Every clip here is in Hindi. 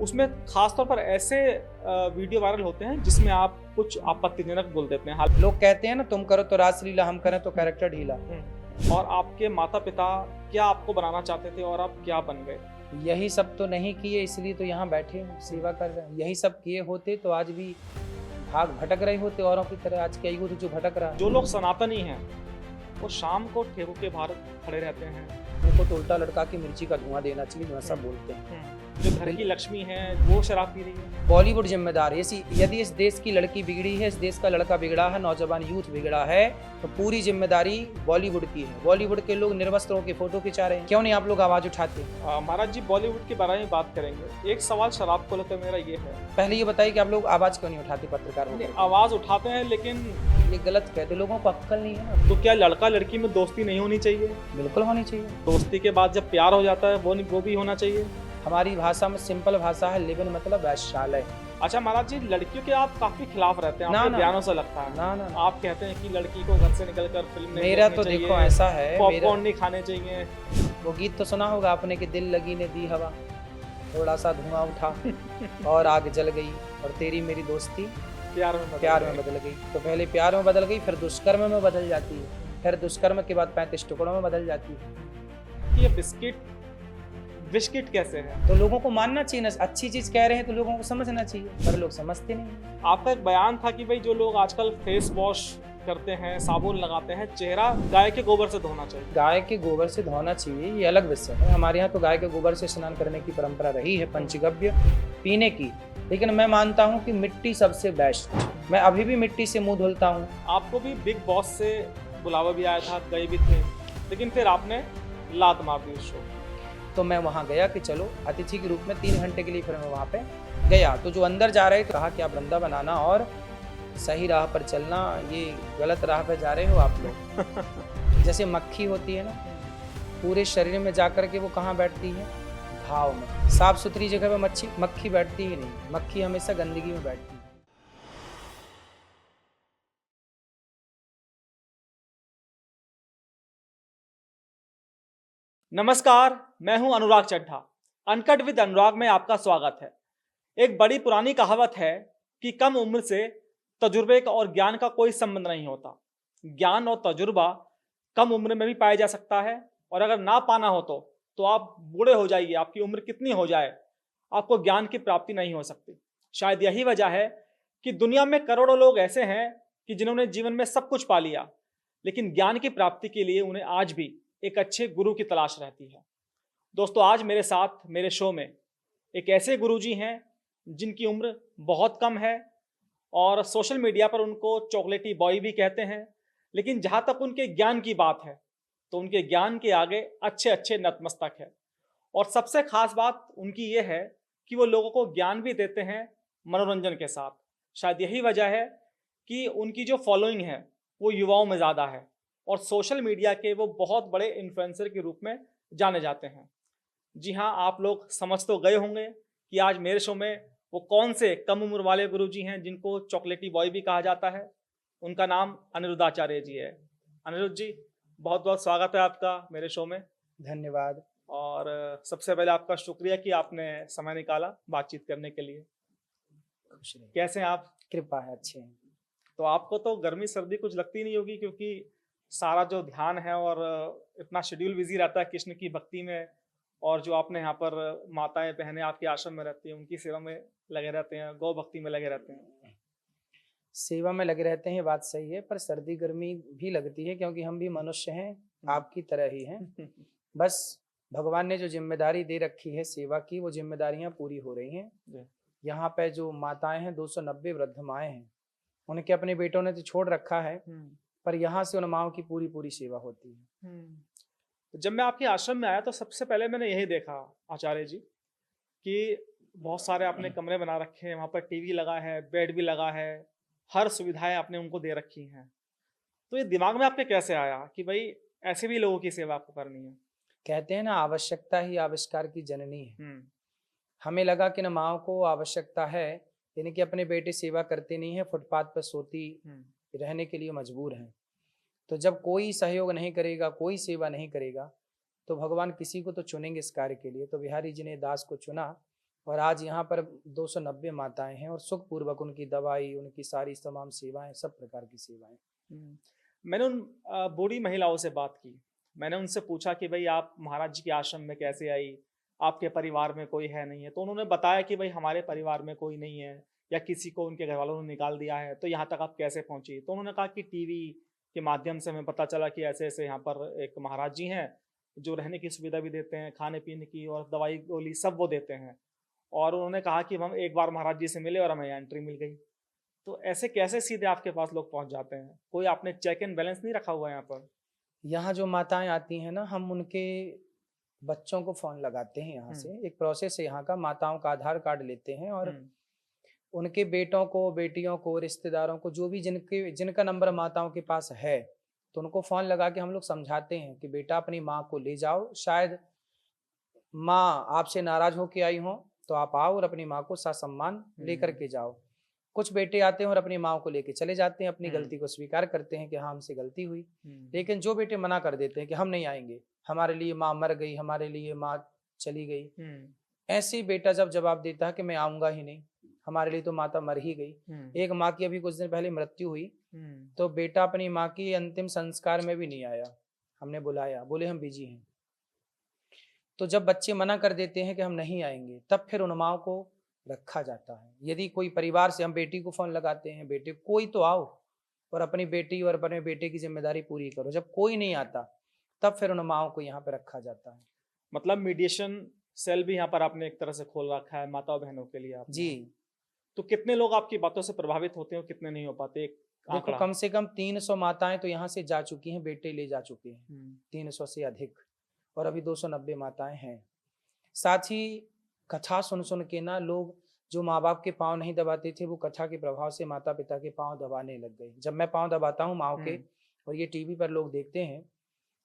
उसमें खास तौर पर ऐसे वीडियो वायरल होते हैं जिसमें आप कुछ आपत्तिजनक बोल देते हैं। लोग कहते हैं ना, तुम करो तो रासलीला, हम करें तो कैरेक्टर ढीला। और आपके माता पिता क्या आपको बनाना चाहते थे और आप क्या बन गए? यही सब तो नहीं किए, इसलिए तो यहाँ बैठे हैं, सेवा कर रहे हैं। यही सब किए होते तो आज भी भाग भटक रहे होते औरों की तरह। आज कई को तो जो भटक रहा है। जो लोग सनातनी हैं वो शाम को ठेकों के बाहर खड़े रहते हैं। उनको तो उल्टा लटका के मिर्ची का धुआं देना चाहिए, जो ऐसा बोलते हैं। जो घर की लक्ष्मी है वो शराब पी रही है। बॉलीवुड जिम्मेदार है। यदि इस देश की लड़की बिगड़ी है, इस देश का लड़का बिगड़ा है, नौजवान यूथ बिगड़ा है, तो पूरी जिम्मेदारी बॉलीवुड की है। बॉलीवुड के लोग निर्वस्त्रों की फोटो खिंचा रहे हैं, क्यों नहीं आप लोग आवाज उठाते? महाराज जी, बॉलीवुड के बारे में बात करेंगे। एक सवाल शराब को लेकर मेरा ये है, पहले ये बताइए कि आप लोग आवाज क्यों नहीं उठाते? पत्रकार हो, आवाज उठाते हैं लेकिन ये गलत कहते, लोगों को अक्ल नहीं है ना। तो क्या लड़का लड़की में दोस्ती नहीं होनी चाहिए? बिल्कुल होनी चाहिए। दोस्ती के बाद जब प्यार हो जाता है वो भी होना चाहिए। हमारी भाषा में सिंपल भाषा है, लिव इन मतलब वैश्यालय। अच्छा महाराज जी, लड़कियों के आप काफी खिलाफ रहते हैं, ना, आपके ना, बयानों से लगता है। ना, ना, ना। आप कहते हैं कि लड़की को घर से निकलकर फिल्म नहीं मेरा देखनी तो चाहिए, देखो ऐसा है, पॉपकॉर्न नहीं खाने चाहिए। वो गीत तो सुना होगा आपने कि दिल लगी ने दी हवा, थोड़ा सा धुआं उठा और आग जल गई, और तेरी मेरी दोस्ती प्यार में बदल गई। तो पहले प्यार में बदल गई, फिर दुष्कर्म में बदल जाती है, फिर दुष्कर्म के बाद 35 टुकड़ों में बदल जाती है। ये बिस्किट कैसे है? तो लोगों को मानना चाहिए ना, अच्छी चीज कह रहे हैं तो लोगों को समझना चाहिए, पर लोग समझते नहीं। आपका एक बयान था कि भाई जो लोग आजकल फेस वॉश करते हैं, साबुन लगाते हैं, चेहरा गाय के गोबर से धोना चाहिए। गाय के गोबर से धोना चाहिए, ये अलग विषय है। हमारे यहाँ तो गाय के गोबर से स्नान करने की परंपरा रही है, पंचगव्य पीने की। लेकिन मैं मानता हूँ कि मिट्टी सबसे बेस्ट। मैं अभी भी मिट्टी से मुंह धुलता हूँ। आपको भी बिग बॉस से बुलावा भी आया था, गए भी थे, लेकिन फिर आपने लात मार दी उस शो। तो मैं वहाँ गया कि चलो अतिथि के रूप में 3 घंटे के लिए, फिर मैं वहाँ पे गया। तो जो अंदर जा रहे थे कहा कि आप बंदा बनाना और सही राह पर चलना, ये गलत राह पर जा रहे हो आप लोग। जैसे मक्खी होती है ना, पूरे शरीर में जाकर के वो कहाँ बैठती है? भाव में। साफ सुथरी जगह पे मक्खी बैठती ही नहीं, मक्खी हमेशा गंदगी में बैठती है। नमस्कार, मैं हूं अनुराग चड्ढा। अनकट विद अनुराग में आपका स्वागत है। एक बड़ी पुरानी कहावत है कि कम उम्र से तजुर्बे का और ज्ञान का कोई संबंध नहीं होता। ज्ञान और तजुर्बा कम उम्र में भी पाया जा सकता है, और अगर ना पाना हो तो आप बूढ़े हो जाइए, आपकी उम्र कितनी हो जाए, आपको ज्ञान की प्राप्ति नहीं हो सकती। शायद यही वजह है कि दुनिया में करोड़ों लोग ऐसे हैं कि जिन्होंने जीवन में सब कुछ पा लिया, लेकिन ज्ञान की प्राप्ति के लिए उन्हें आज भी एक अच्छे गुरु की तलाश रहती है। दोस्तों, आज मेरे साथ मेरे शो में एक ऐसे गुरुजी हैं जिनकी उम्र बहुत कम है और सोशल मीडिया पर उनको चॉकलेटी बॉय भी कहते हैं, लेकिन जहाँ तक उनके ज्ञान की बात है तो उनके ज्ञान के आगे अच्छे अच्छे नतमस्तक है। और सबसे खास बात उनकी ये है कि वो लोगों को ज्ञान भी देते हैं मनोरंजन के साथ। शायद यही वजह है कि उनकी जो फॉलोइंग है वो युवाओं में ज़्यादा है और सोशल मीडिया के वो बहुत बड़े इन्फ्लुएंसर के रूप में जाने जाते हैं। जी हाँ, आप लोग समझ तो गए होंगे कि आज मेरे शो में वो कौन से कम उम्र वाले गुरुजी हैं जिनको चॉकलेटी बॉय भी कहा जाता है। उनका नाम अनिरुद्धाचार्य जी है। अनिरुद्ध जी, बहुत बहुत स्वागत है आपका मेरे शो में। धन्यवाद। और सबसे पहले आपका शुक्रिया कि आपने समय निकाला बातचीत करने के लिए। खुश रहिए। कैसे हैं आप? कृपा है, अच्छे हैं। तो आपको तो गर्मी सर्दी कुछ लगती नहीं होगी, क्योंकि सारा जो ध्यान है और इतना शेड्यूल बिजी रहता है कृष्ण की भक्ति में, और जो आपने यहाँ पर माताएं बहनें आपके आश्रम में रहती हैं उनकी सेवा में लगे रहते हैं, गौ भक्ति में लगे रहते हैं। सेवा में लगे रहते हैं, ये बात सही है, पर सर्दी गर्मी भी लगती है, क्योंकि हम भी मनुष्य हैं, आपकी तरह ही हैं। बस भगवान ने जो जिम्मेदारी दे रखी है सेवा की, वो जिम्मेदारियां पूरी हो रही हैं। यहाँ पे जो माताएं हैं, 290 वृद्ध माएँ हैं, उनके अपने बेटों ने तो छोड़ रखा है, पर यहाँ से उन माओं की पूरी पूरी सेवा होती है। तो जब मैं आपके आश्रम में आया तो सबसे पहले मैंने यही देखा आचार्य जी कि बहुत सारे आपने कमरे बना रखे हैं, वहाँ पर टीवी लगा है, बेड भी लगा है, हर सुविधाएं आपने उनको दे रखी हैं। तो ये दिमाग में आपके कैसे आया कि भाई ऐसे भी लोगों की सेवा आपको करनी है? कहते हैं ना, आवश्यकता ही आविष्कार की जननी है। हमें लगा कि न माओ को आवश्यकता है, यानी कि अपने बेटे सेवा करते नहीं है, फुटपाथ पर सोती रहने के लिए मजबूर हैं। तो जब कोई सहयोग नहीं करेगा, कोई सेवा नहीं करेगा, तो भगवान किसी को तो चुनेंगे इस कार्य के लिए। तो बिहारी जी ने दास को चुना और आज यहाँ पर 290 माताएं हैं और सुखपूर्वक उनकी दवाई, उनकी सारी तमाम सेवाएं, सब प्रकार की सेवाएं। मैंने उन बूढ़ी महिलाओं से बात की। मैंने उनसे पूछा कि भाई आप महाराज जी के आश्रम में कैसे आई? आपके परिवार में कोई है नहीं है? तो उन्होंने बताया कि भाई हमारे परिवार में कोई नहीं है या किसी को उनके घर वालों ने निकाल दिया है, तो यहाँ तक आप कैसे पहुँची? तो उन्होंने कहा कि टीवी के माध्यम से हमें पता चला कि ऐसे-ऐसे यहाँ पर एक महाराज जी हैं, जो रहने की सुविधा भी देते हैं, खाने-पीने की और दवाई-गोली सब वो देते हैं। और उन्होंने कहा कि हम एक बार महाराज जी से मिले और हमें एंट्री मिल गई। तो ऐसे कैसे सीधे आपके पास लोग पहुँच जाते हैं? कोई आपने चेक एंड बैलेंस नहीं रखा हुआ है यहाँ पर? यहाँ जो माताएं आती हैं ना, हम उनके बच्चों को फ़ोन लगाते हैं यहाँ हुँ, से। एक प्रोसेस है यहाँ का, माताओं का आधार कार्ड लेते हैं और हुँ, उनके बेटों को, बेटियों को, रिश्तेदारों को, जो भी जिनका नंबर माताओं के पास है, तो उनको फ़ोन लगा के हम लोग समझाते हैं कि बेटा अपनी माँ को ले जाओ। शायद माँ आपसे नाराज़ होके आई हों, तो आप आओ और अपनी माँ को ससम्मान लेकर हुँ, के जाओ। कुछ बेटे आते हैं और अपनी माँ को लेके चले जाते हैं, अपनी हुँ, गलती को स्वीकार करते हैं कि हाँ, हमसे गलती हुई। हुँ, लेकिन जो बेटे मना कर देते हैं कि हम नहीं आएँगे, हमारे लिए माँ मर गई, हमारे लिए माँ चली गई, हुँ, ऐसे ही बेटा जब जवाब देता है कि मैं आऊँगा ही नहीं, हमारे लिए तो माता मर ही गई। हुँ, एक माँ की अभी कुछ दिन पहले मृत्यु हुई, हुँ, तो बेटा अपनी माँ की अंतिम संस्कार में भी नहीं आया। हमने बुलाया, बोले हम बिज़ी हैं। तो जब बच्चे मना कर देते हैं कि हम नहीं आएँगे, तब फिर उन माँओं को रखा जाता है। यदि कोई परिवार से हम बेटी को फ़ोन लगाते हैं, बेटे कोई तो आओ और अपनी बेटी और अपने बेटे की ज़िम्मेदारी पूरी करो। जब कोई नहीं आता, तब फिर उन माँओं को यहाँ पे रखा जाता है। मतलब मीडिएशन सेल भी यहाँ पर आपने एक तरह से खोल रखा है माताओं-बहनों के लिए जी, आपने। तो कितने लोग आपकी बातों से प्रभावित होते हैं और कितने नहीं हो पाते? एक देखो आंकड़ा? कम से कम 300 माताएँ तो यहाँ से जा चुकी हैं, बेटे ले जा चुके हैं, हुँ, 300 से अधिक और अभी 290 माताएँ हैं। साथ ही कथा सुन-सुन के ना लोग जो माँ-बाप के पाँव नहीं दबाते थे, वो कथा के प्रभाव से माता-पिता के पाँव दबाने लग गए। जब मैं पाँव दबाता हूँ माँओं के हुँ, और ये टीवी पर लोग देखते हैं,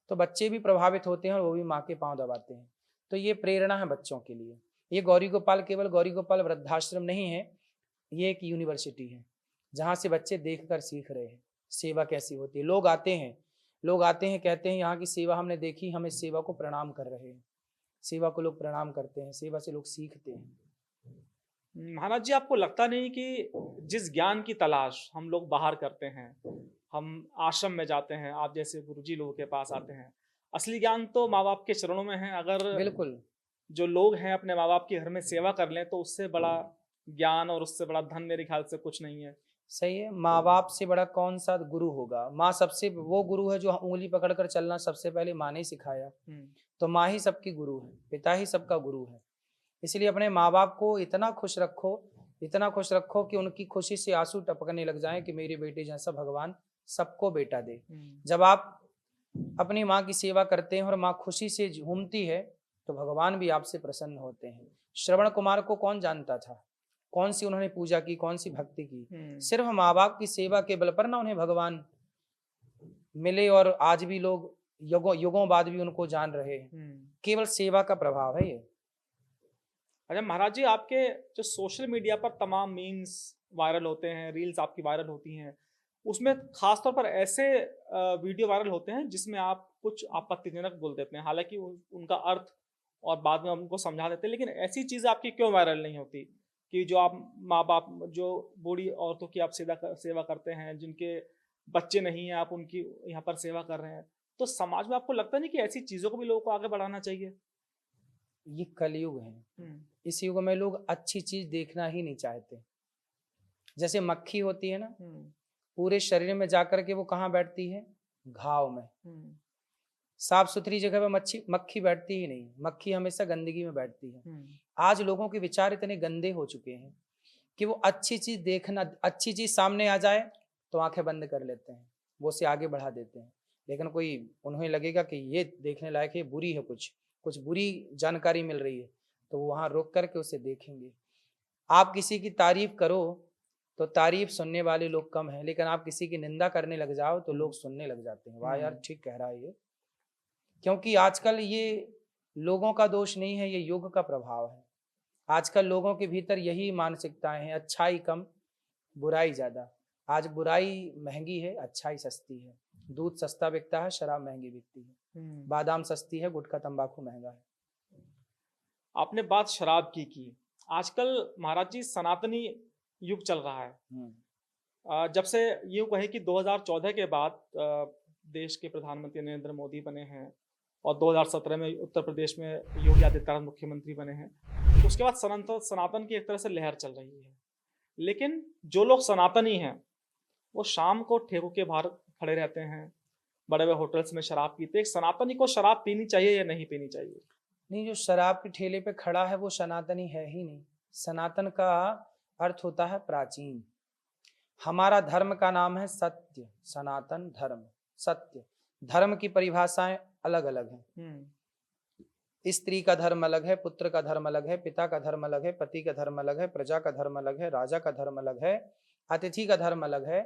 तो बच्चे भी प्रभावित होते हैं और वो भी माँ के पाँव दबाते हैं। तो ये प्रेरणा है बच्चों के लिए। ये गौरी गोपाल केवल गौरी गोपाल वृद्धाश्रम नहीं है, ये एक यूनिवर्सिटी है, जहाँ से बच्चे देखकर सीख रहे हैं, सेवा कैसी होती है। लोग आते हैं कहते हैं यहाँ की सेवा हमने देखी, हम इस सेवा को प्रणाम कर रहे हैं। सेवा को लोग प्रणाम करते हैं, सेवा से लोग सीखते हैं। महाराज जी आपको लगता नहीं कि जिस ज्ञान की तलाश हम लोग बाहर करते हैं, हम आश्रम में जाते हैं, आप जैसे गुरुजी लोगों के पास आते हैं, असली ज्ञान तो माँ-बाप के चरणों में है। अगर बिल्कुल, जो लोग हैं अपने माँ-बाप के घर में सेवा कर लें, तो उससे बड़ा ज्ञान और उससे बड़ा धन मेरे ख्याल से कुछ नहीं है। सही है। माँ-बाप से बड़ा कौन-सा गुरु होगा? माँ सबसे वो गुरु है जो उँगली पकड़ कर चलना सबसे पहले माँ ने ही सिखाया। हुँ, तो माँ ही सबकी गुरु है, पिता ही सबका गुरु है। इसलिए अपने माँ-बाप को इतना खुश रखो कि उनकी खुशी से आँसू टपकने लग जाएँ कि मेरे बेटे जैसा भगवान सबको बेटा दे। हुँ, जब आप अपनी माँ की सेवा करते हैं और माँ खुशी से झूमती है, तो भगवान भी आपसे प्रसन्न होते हैं। श्रवण कुमार को कौन जानता था? कौन-सी उन्होंने पूजा की, कौन-सी भक्ति की? हुँ, सिर्फ माँ-बाप की सेवा के बल पर ना उन्हें भगवान मिले और आज भी लोग युगों युगों बाद भी उनको जान रहे हैं। हुँ। केवल सेवा का प्रभाव है ये। अच्छा महाराज जी आपके जो सोशल मीडिया पर तमाम मीम्स वायरल होते हैं, रील्स आपकी वायरल होती हैं, उसमें ख़ास तौर पर ऐसे वीडियो वायरल होते हैं जिसमें आप कुछ आपत्तिजनक बोल देते हैं। हालाँकि उनका अर्थ और बाद में हम उनको समझा देते हैं, लेकिन ऐसी चीज़ें आपकी क्यों वायरल नहीं होती? कि जो आप माँ-बाप जो बूढ़ी औरतों की आप सेवा करते हैं, जिनके बच्चे नहीं हैं, आप उनकी यहाँ पर सेवा कर रहे हैं। तो समाज में आपको लगता नहीं कि ऐसी चीज़ों को भी लोगों को आगे बढ़ाना चाहिए? ये कलयुग है। हुँ, इस युग में लोग अच्छी चीज़ देखना ही नहीं चाहते। जैसे मक्खी होती है ना, हुँ, पूरे शरीर में जाकर के वो कहाँ बैठती है? घाव में। हुँ, साफ-सुथरी जगह पे मक्खी बैठती ही नहीं। मक्खी हमेशा गंदगी में बैठती है। हुँ, आज लोगों के विचार इतने गंदे हो चुके हैं कि वो अच्छी चीज़ सामने आ जाए तो आँखें बंद कर लेते हैं। वो उसे आगे बढ़ा देते हैं। लेकिन कोई उन्हें लगेगा कि ये देखने लायक है, बुरी है कुछ बुरी जानकारी मिल रही है, तो वो वहाँ रुक कर के उसे देखेंगे। आप किसी की तारीफ़ करो, तो तारीफ़ सुनने वाले लोग कम हैं, लेकिन आप किसी की निंदा करने लग जाओ तो लोग सुनने लग जाते हैं। वाह यार! हुँ। ठीक कह रहा है ये। क्योंकि आजकल ये लोगों का दोष नहीं है, ये युग का प्रभाव है। आजकल लोगों के भीतर यही मानसिकताएँ हैं, अच्छाई कम, बुराई ज़्यादा। आज बुराई महँगी है, अच्छाई सस्ती है। दूध सस्ता बिकता है, शराब महँगी बिकती है। हुँ। बादाम सस्ती है, गुटखा तंबाकू महँगा है। आपने बात शराब की। आजकल महाराज जी सनातनी युग चल रहा है। जब से यूँ कहें कि 2014 के बाद देश के प्रधानमंत्री नरेंद्र मोदी बने हैं और 2017 में उत्तर प्रदेश में योगी आदित्यनाथ मुख्यमंत्री बने हैं। उसके बाद सनातन की एक तरह से लहर चल रही है। लेकिन जो लोग सनातनी हैं, वो शाम को ठेकों के बाहर खड़े रहते हैं, बड़े-बड़े होटल्स में शराब पीते हैं। एक सनातनी को शराब पीनी चाहिए या नहीं पीनी चाहिए? नहीं, जो शराब के ठेले पे खड़ा है वो सनातनी है ही नहीं। सनातन का अर्थ होता है प्राचीन। हमारा धर्म का नाम है सत्य, सनातन धर्म, सत्य। धर्म की परिभाषाएं अलग अलग हैं। स्त्री का धर्म अलग है, पुत्र का धर्म अलग है, पिता का धर्म अलग है, पति का धर्म अलग है, प्रजा का धर्म अलग है, राजा का धर्म अलग है, अतिथि का धर्म अलग है।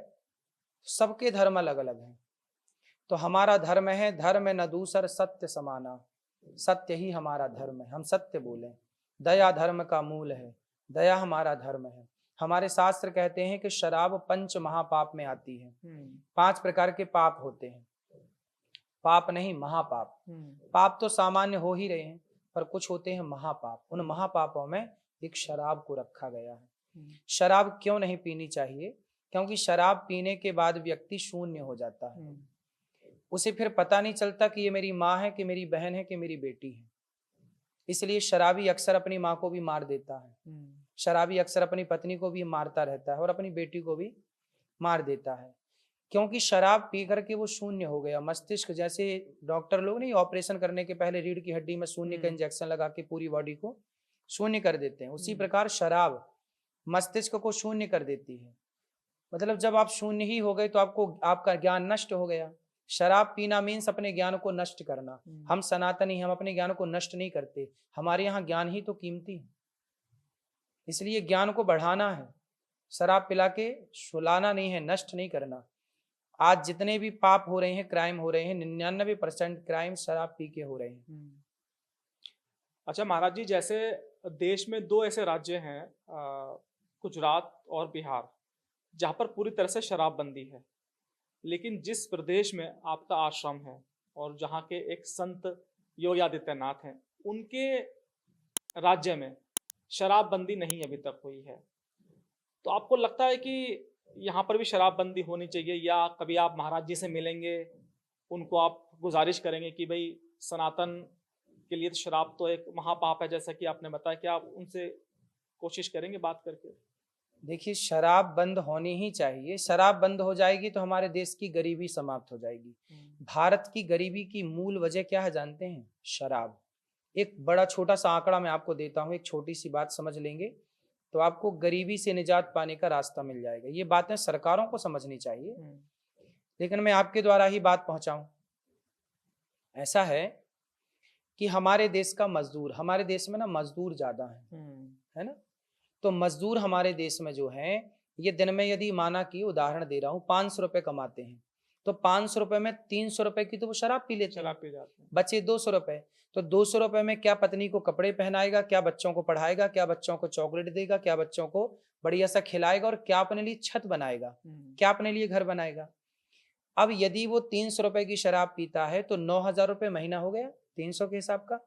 सबके धर्म अलग अलग हैं। तो हमारा धर्म है धर्म न दूसर सत्य समाना। सत्य ही हमारा धर्म है, हम सत्य बोलें। दया धर्म का मूल है, दया हमारा धर्म है। हमारे शास्त्र कहते हैं कि शराब 5 महापाप में आती है। 5 प्रकार के पाप होते हैं, पाप नहीं महापाप। पाप तो सामान्य हो ही रहे हैं, पर कुछ होते हैं महापाप। उन महापापों में एक शराब को रखा गया है। शराब क्यों नहीं पीनी चाहिए? क्योंकि शराब पीने के बाद व्यक्ति शून्य हो जाता है। उसे फिर पता नहीं चलता कि ये मेरी माँ है कि मेरी बहन है कि मेरी बेटी है। इसलिए शराबी अक्सर अपनी माँ को भी मार देता है, शराबी अक्सर अपनी पत्नी को भी मारता रहता है और अपनी बेटी को भी मार देता है, क्योंकि शराब पी करके वो शून्य हो गया। मस्तिष्क, जैसे डॉक्टर लोग नहीं ऑपरेशन करने के पहले रीढ़ की हड्डी में शून्य का इंजेक्शन लगा के पूरी बॉडी को शून्य कर देते हैं, उसी प्रकार शराब मस्तिष्क को शून्य कर देती है। मतलब जब आप शून्य ही हो गए तो आपको आपका ज्ञान नष्ट हो गया। शराब पीना मीन्स अपने ज्ञान को नष्ट करना। हम सनातनी, हम अपने ज्ञान को नष्ट नहीं करते। हमारे यहाँ ज्ञान ही तो कीमती है, इसलिए ज्ञान को बढ़ाना है। शराब पिला के सुलाना नहीं है, नष्ट नहीं करना। आज जितने भी पाप हो रहे हैं, क्राइम हो रहे हैं, 99% क्राइम शराब पी के हो रहे हैं। अच्छा महाराज जी, जैसे देश में 2 ऐसे राज्य हैं, गुजरात और बिहार, जहाँ पर पूरी तरह से शराबबंदी है। लेकिन जिस प्रदेश में आपका आश्रम है और जहाँ के एक संत योगी आदित्यनाथ हैं, उनके राज्य में शराबबंदी नहीं अभी तक हुई है। तो आपको लगता है कि यहाँ पर भी शराबबंदी होनी चाहिए, या कभी आप महाराज जी से मिलेंगे, उनको आप गुजारिश करेंगे कि भाई सनातन के लिए तो शराब तो एक महापाप है, जैसा कि आपने बताया, कि आप उनसे कोशिश करेंगे बात करके? देखिए, शराब बंद होनी ही चाहिए। शराब बंद हो जाएगी तो हमारे देश की गरीबी समाप्त हो जाएगी। भारत की गरीबी की मूल वजह क्या है जानते हैं? शराब। एक बड़ा छोटा सा आंकड़ा मैं आपको देता हूं, एक छोटी सी बात समझ लेंगे तो आपको गरीबी से निजात पाने का रास्ता मिल जाएगा। ये बातें सरकारों को समझनी चाहिए, लेकिन मैं आपके द्वारा ही बात पहुंचाऊं। ऐसा है कि हमारे देश का मजदूर, हमारे देश में ना मजदूर ज्यादा है ना? तो मजदूर हमारे देश में जो है, ये दिन में यदि माना कि उदाहरण दे रहा हूँ 500 रुपए कमाते हैं, तो 500 रुपए में 300 रुपए की तो वो शराब पी लेते हैं, शराब पी जाते हैं। बचे 200 रुपए। तो 200 रुपए में क्या पत्नी को कपड़े पहनाएगा, क्या बच्चों को पढ़ाएगा, क्या बच्चों को चॉकलेट देगा, क्या बच्चों को बढ़िया सा खिलाएगा, और क्या अपने लिए छत बनाएगा, क्या अपने लिए घर बनाएगा। अब यदि वो 300 रुपए की शराब पीता है तो 9,000 रुपए महीना हो गया 300 के हिसाब का।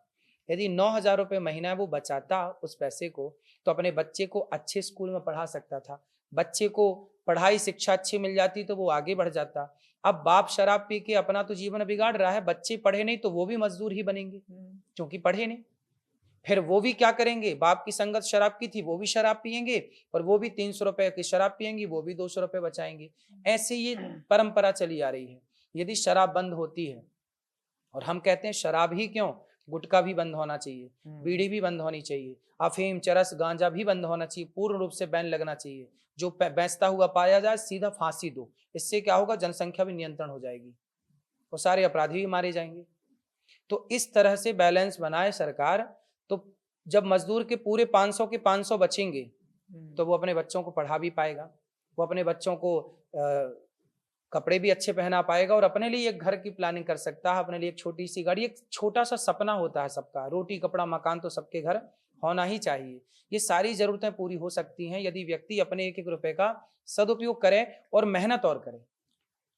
यदि 9,000 रुपए महीना वो बचाता उस पैसे को, तो अपने बच्चे को अच्छे स्कूल में पढ़ा सकता था, बच्चे को पढ़ाई शिक्षा अच्छी मिल जाती तो वो आगे बढ़ जाता। अब बाप शराब पी के अपना तो जीवन बिगाड़ रहा है, बच्चे पढ़े नहीं तो वो भी मजदूर ही बनेंगे, क्योंकि पढ़े नहीं। फिर वो भी क्या करेंगे? बाप की संगत शराब की थी, वो भी शराब पियेंगे, और वो भी 300 रुपए की शराब पियेंगी, वो भी 200 रुपए बचाएंगे। ऐसे ये परंपरा चली आ रही है। यदि शराब बंद होती है, और हम कहते हैं शराब ही क्यों, गुटखा भी बंद होना चाहिए, बीड़ी भी बंद होनी चाहिए, अफीम चरस गांजा भी बंद होना चाहिए, पूर्ण रूप से बैन लगना चाहिए। जो बेचता हुआ पाया जाए सीधा फांसी दो। इससे क्या होगा? जनसंख्या भी नियंत्रण हो जाएगी और सारे अपराधी भी मारे जाएंगे। तो इस तरह से बैलेंस बनाए सरकार, तो जब मजदूर के पूरे 500 के 500 बचेंगे तो वो अपने बच्चों को पढ़ा भी पाएगा, वो अपने बच्चों को कपड़े भी अच्छे पहना पाएगा, और अपने लिए एक घर की प्लानिंग कर सकता है, अपने लिए एक छोटी सी गाड़ी। एक छोटा सा सपना होता है सबका, रोटी कपड़ा मकान तो सबके घर होना ही चाहिए। ये सारी जरूरतें पूरी हो सकती हैं यदि व्यक्ति अपने एक एक रुपए का सदुपयोग करे और मेहनत और करे।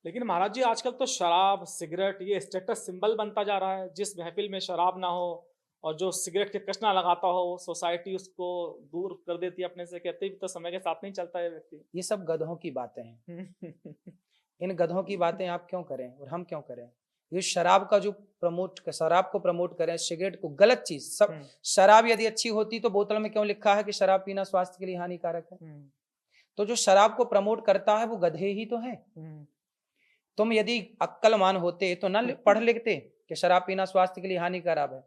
लेकिन महाराज जी, आजकल तो शराब सिगरेट ये स्टेटस सिंबल बनता जा रहा है। जिस महफिल में शराब ना हो और जो सिगरेट के कचना लगाता हो वो सोसाइटी उसको दूर कर देती है अपने से, कहते भी तो समय के साथ नहीं चलता है व्यक्ति। ये सब गधों की बातें हैं। इन गधों की बातें आप क्यों करें और हम क्यों करें? ये शराब का जो शराब को प्रमोट करें, सिगरेट को, गलत चीज सब। शराब यदि अच्छी होती तो बोतल में क्यों लिखा है कि शराब पीना स्वास्थ्य के लिए हानिकारक है? तो जो शराब को प्रमोट करता है वो गधे ही तो है। तुम यदि अक्लमान होते तो ना पढ़ लिखते कि शराब पीना स्वास्थ्य के लिए हानिकारक है।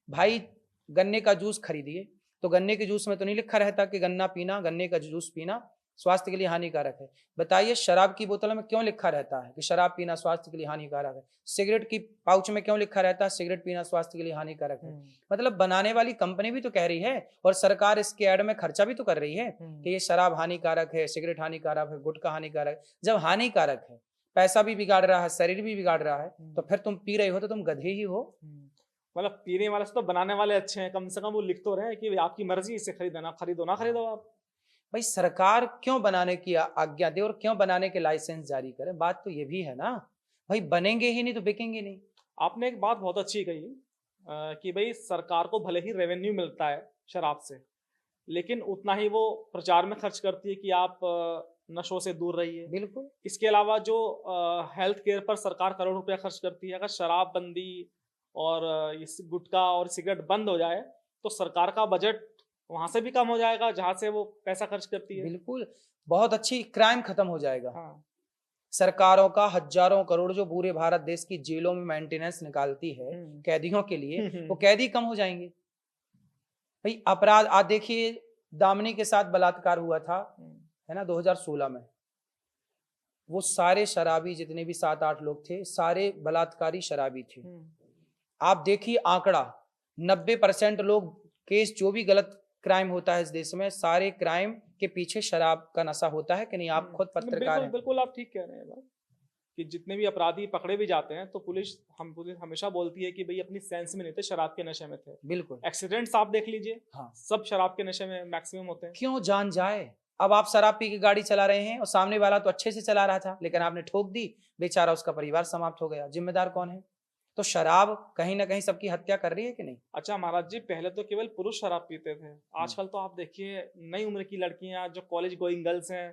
भाई गन्ने का जूस खरीदिए तो गन्ने के जूस में तो नहीं लिखा रहता कि गन्ने का जूस पीना स्वास्थ्य के लिए हानिकारक है। बताइए शराब की बोतल में क्यों लिखा रहता है कि शराब पीना स्वास्थ्य के लिए हानिकारक है? सिगरेट की पाउच में क्यों लिखा रहता है सिगरेट पीना स्वास्थ्य के लिए हानिकारक है? मतलब बनाने वाली कंपनी भी तो कह रही है और सरकार इसके ऐड में खर्चा भी तो कर रही है कि ये शराब हानिकारक है, सिगरेट हानिकारक है, गुटखा हानिकारक है। जब हानिकारक है, पैसा भी बिगाड़ रहा है, शरीर भी बिगाड़ रहा है, तो फिर तुम पी रहे हो तो तुम गधे ही हो। मतलब पीने वाले से तो बनाने वाले अच्छे हैं, कम से कम वो लिख तो रहे हैं कि आपकी मर्जी, इसे खरीदना खरीदो ना खरीदो आप। भाई सरकार क्यों बनाने की आज्ञा दे और क्यों बनाने के लाइसेंस जारी करे? बात तो ये भी है ना भाई, बनेंगे ही नहीं तो बिकेंगे नहीं। आपने एक बात बहुत अच्छी कही कि भाई सरकार को भले ही रेवेन्यू मिलता है शराब से, लेकिन उतना ही वो प्रचार में खर्च करती है कि आप नशों से दूर रहिए। बिल्कुल। इसके अलावा जो हेल्थ केयर पर सरकार करोड़ रुपया खर्च करती है, अगर शराब बंदी और इस गुटखा और सिगरेट बंद हो जाए तो सरकार का बजट वहां से भी कम हो जाएगा जहां से वो पैसा खर्च करती है। बिल्कुल, बहुत अच्छी, क्राइम खत्म हो जाएगा। हाँ। सरकारों का हजारों करोड़ जो पूरे भारत देश की जेलों में मेंटेनेंस निकालती है कैदियों के लिए, वो कैदी कम हो जाएंगे। भाई अपराध आज देखिए, दामिनी के साथ बलात्कार हुआ था है ना 2016 में। वो सारे शराबी, जितने भी 7-8 लोग थे, सारे बलात्कारी शराबी थे। आप देखिए आंकड़ा, 90% लोग केस, जो भी गलत क्राइम होता है इस देश में, सारे क्राइम के पीछे शराब का नशा होता है कि नहीं? आप खुद पत्रकार हैं। बिल्कुल आप ठीक कह रहे हैं कि जितने भी अपराधी पकड़े भी जाते हैं तो पुलिस हमेशा बोलती है कि भाई अपनी सेंस में नहीं थे, शराब के नशे में थे। बिल्कुल। एक्सीडेंट्स आप देख लीजिए, हाँ, सब शराब के नशे में मैक्सिमम होते हैं। क्यों जान जाए? अब आप शराब पी के गाड़ी चला रहे हैं और सामने वाला तो अच्छे से चला रहा था, लेकिन आपने ठोक दी, बेचारा उसका परिवार समाप्त हो गया। जिम्मेदार कौन है? तो शराब कहीं ना कहीं सबकी हत्या कर रही है कि नहीं? अच्छा महाराज जी, पहले तो केवल पुरुष शराब पीते थे, आजकल तो आप देखिए नई उम्र की लड़कियां जो कॉलेज गोइंग गर्ल्स हैं,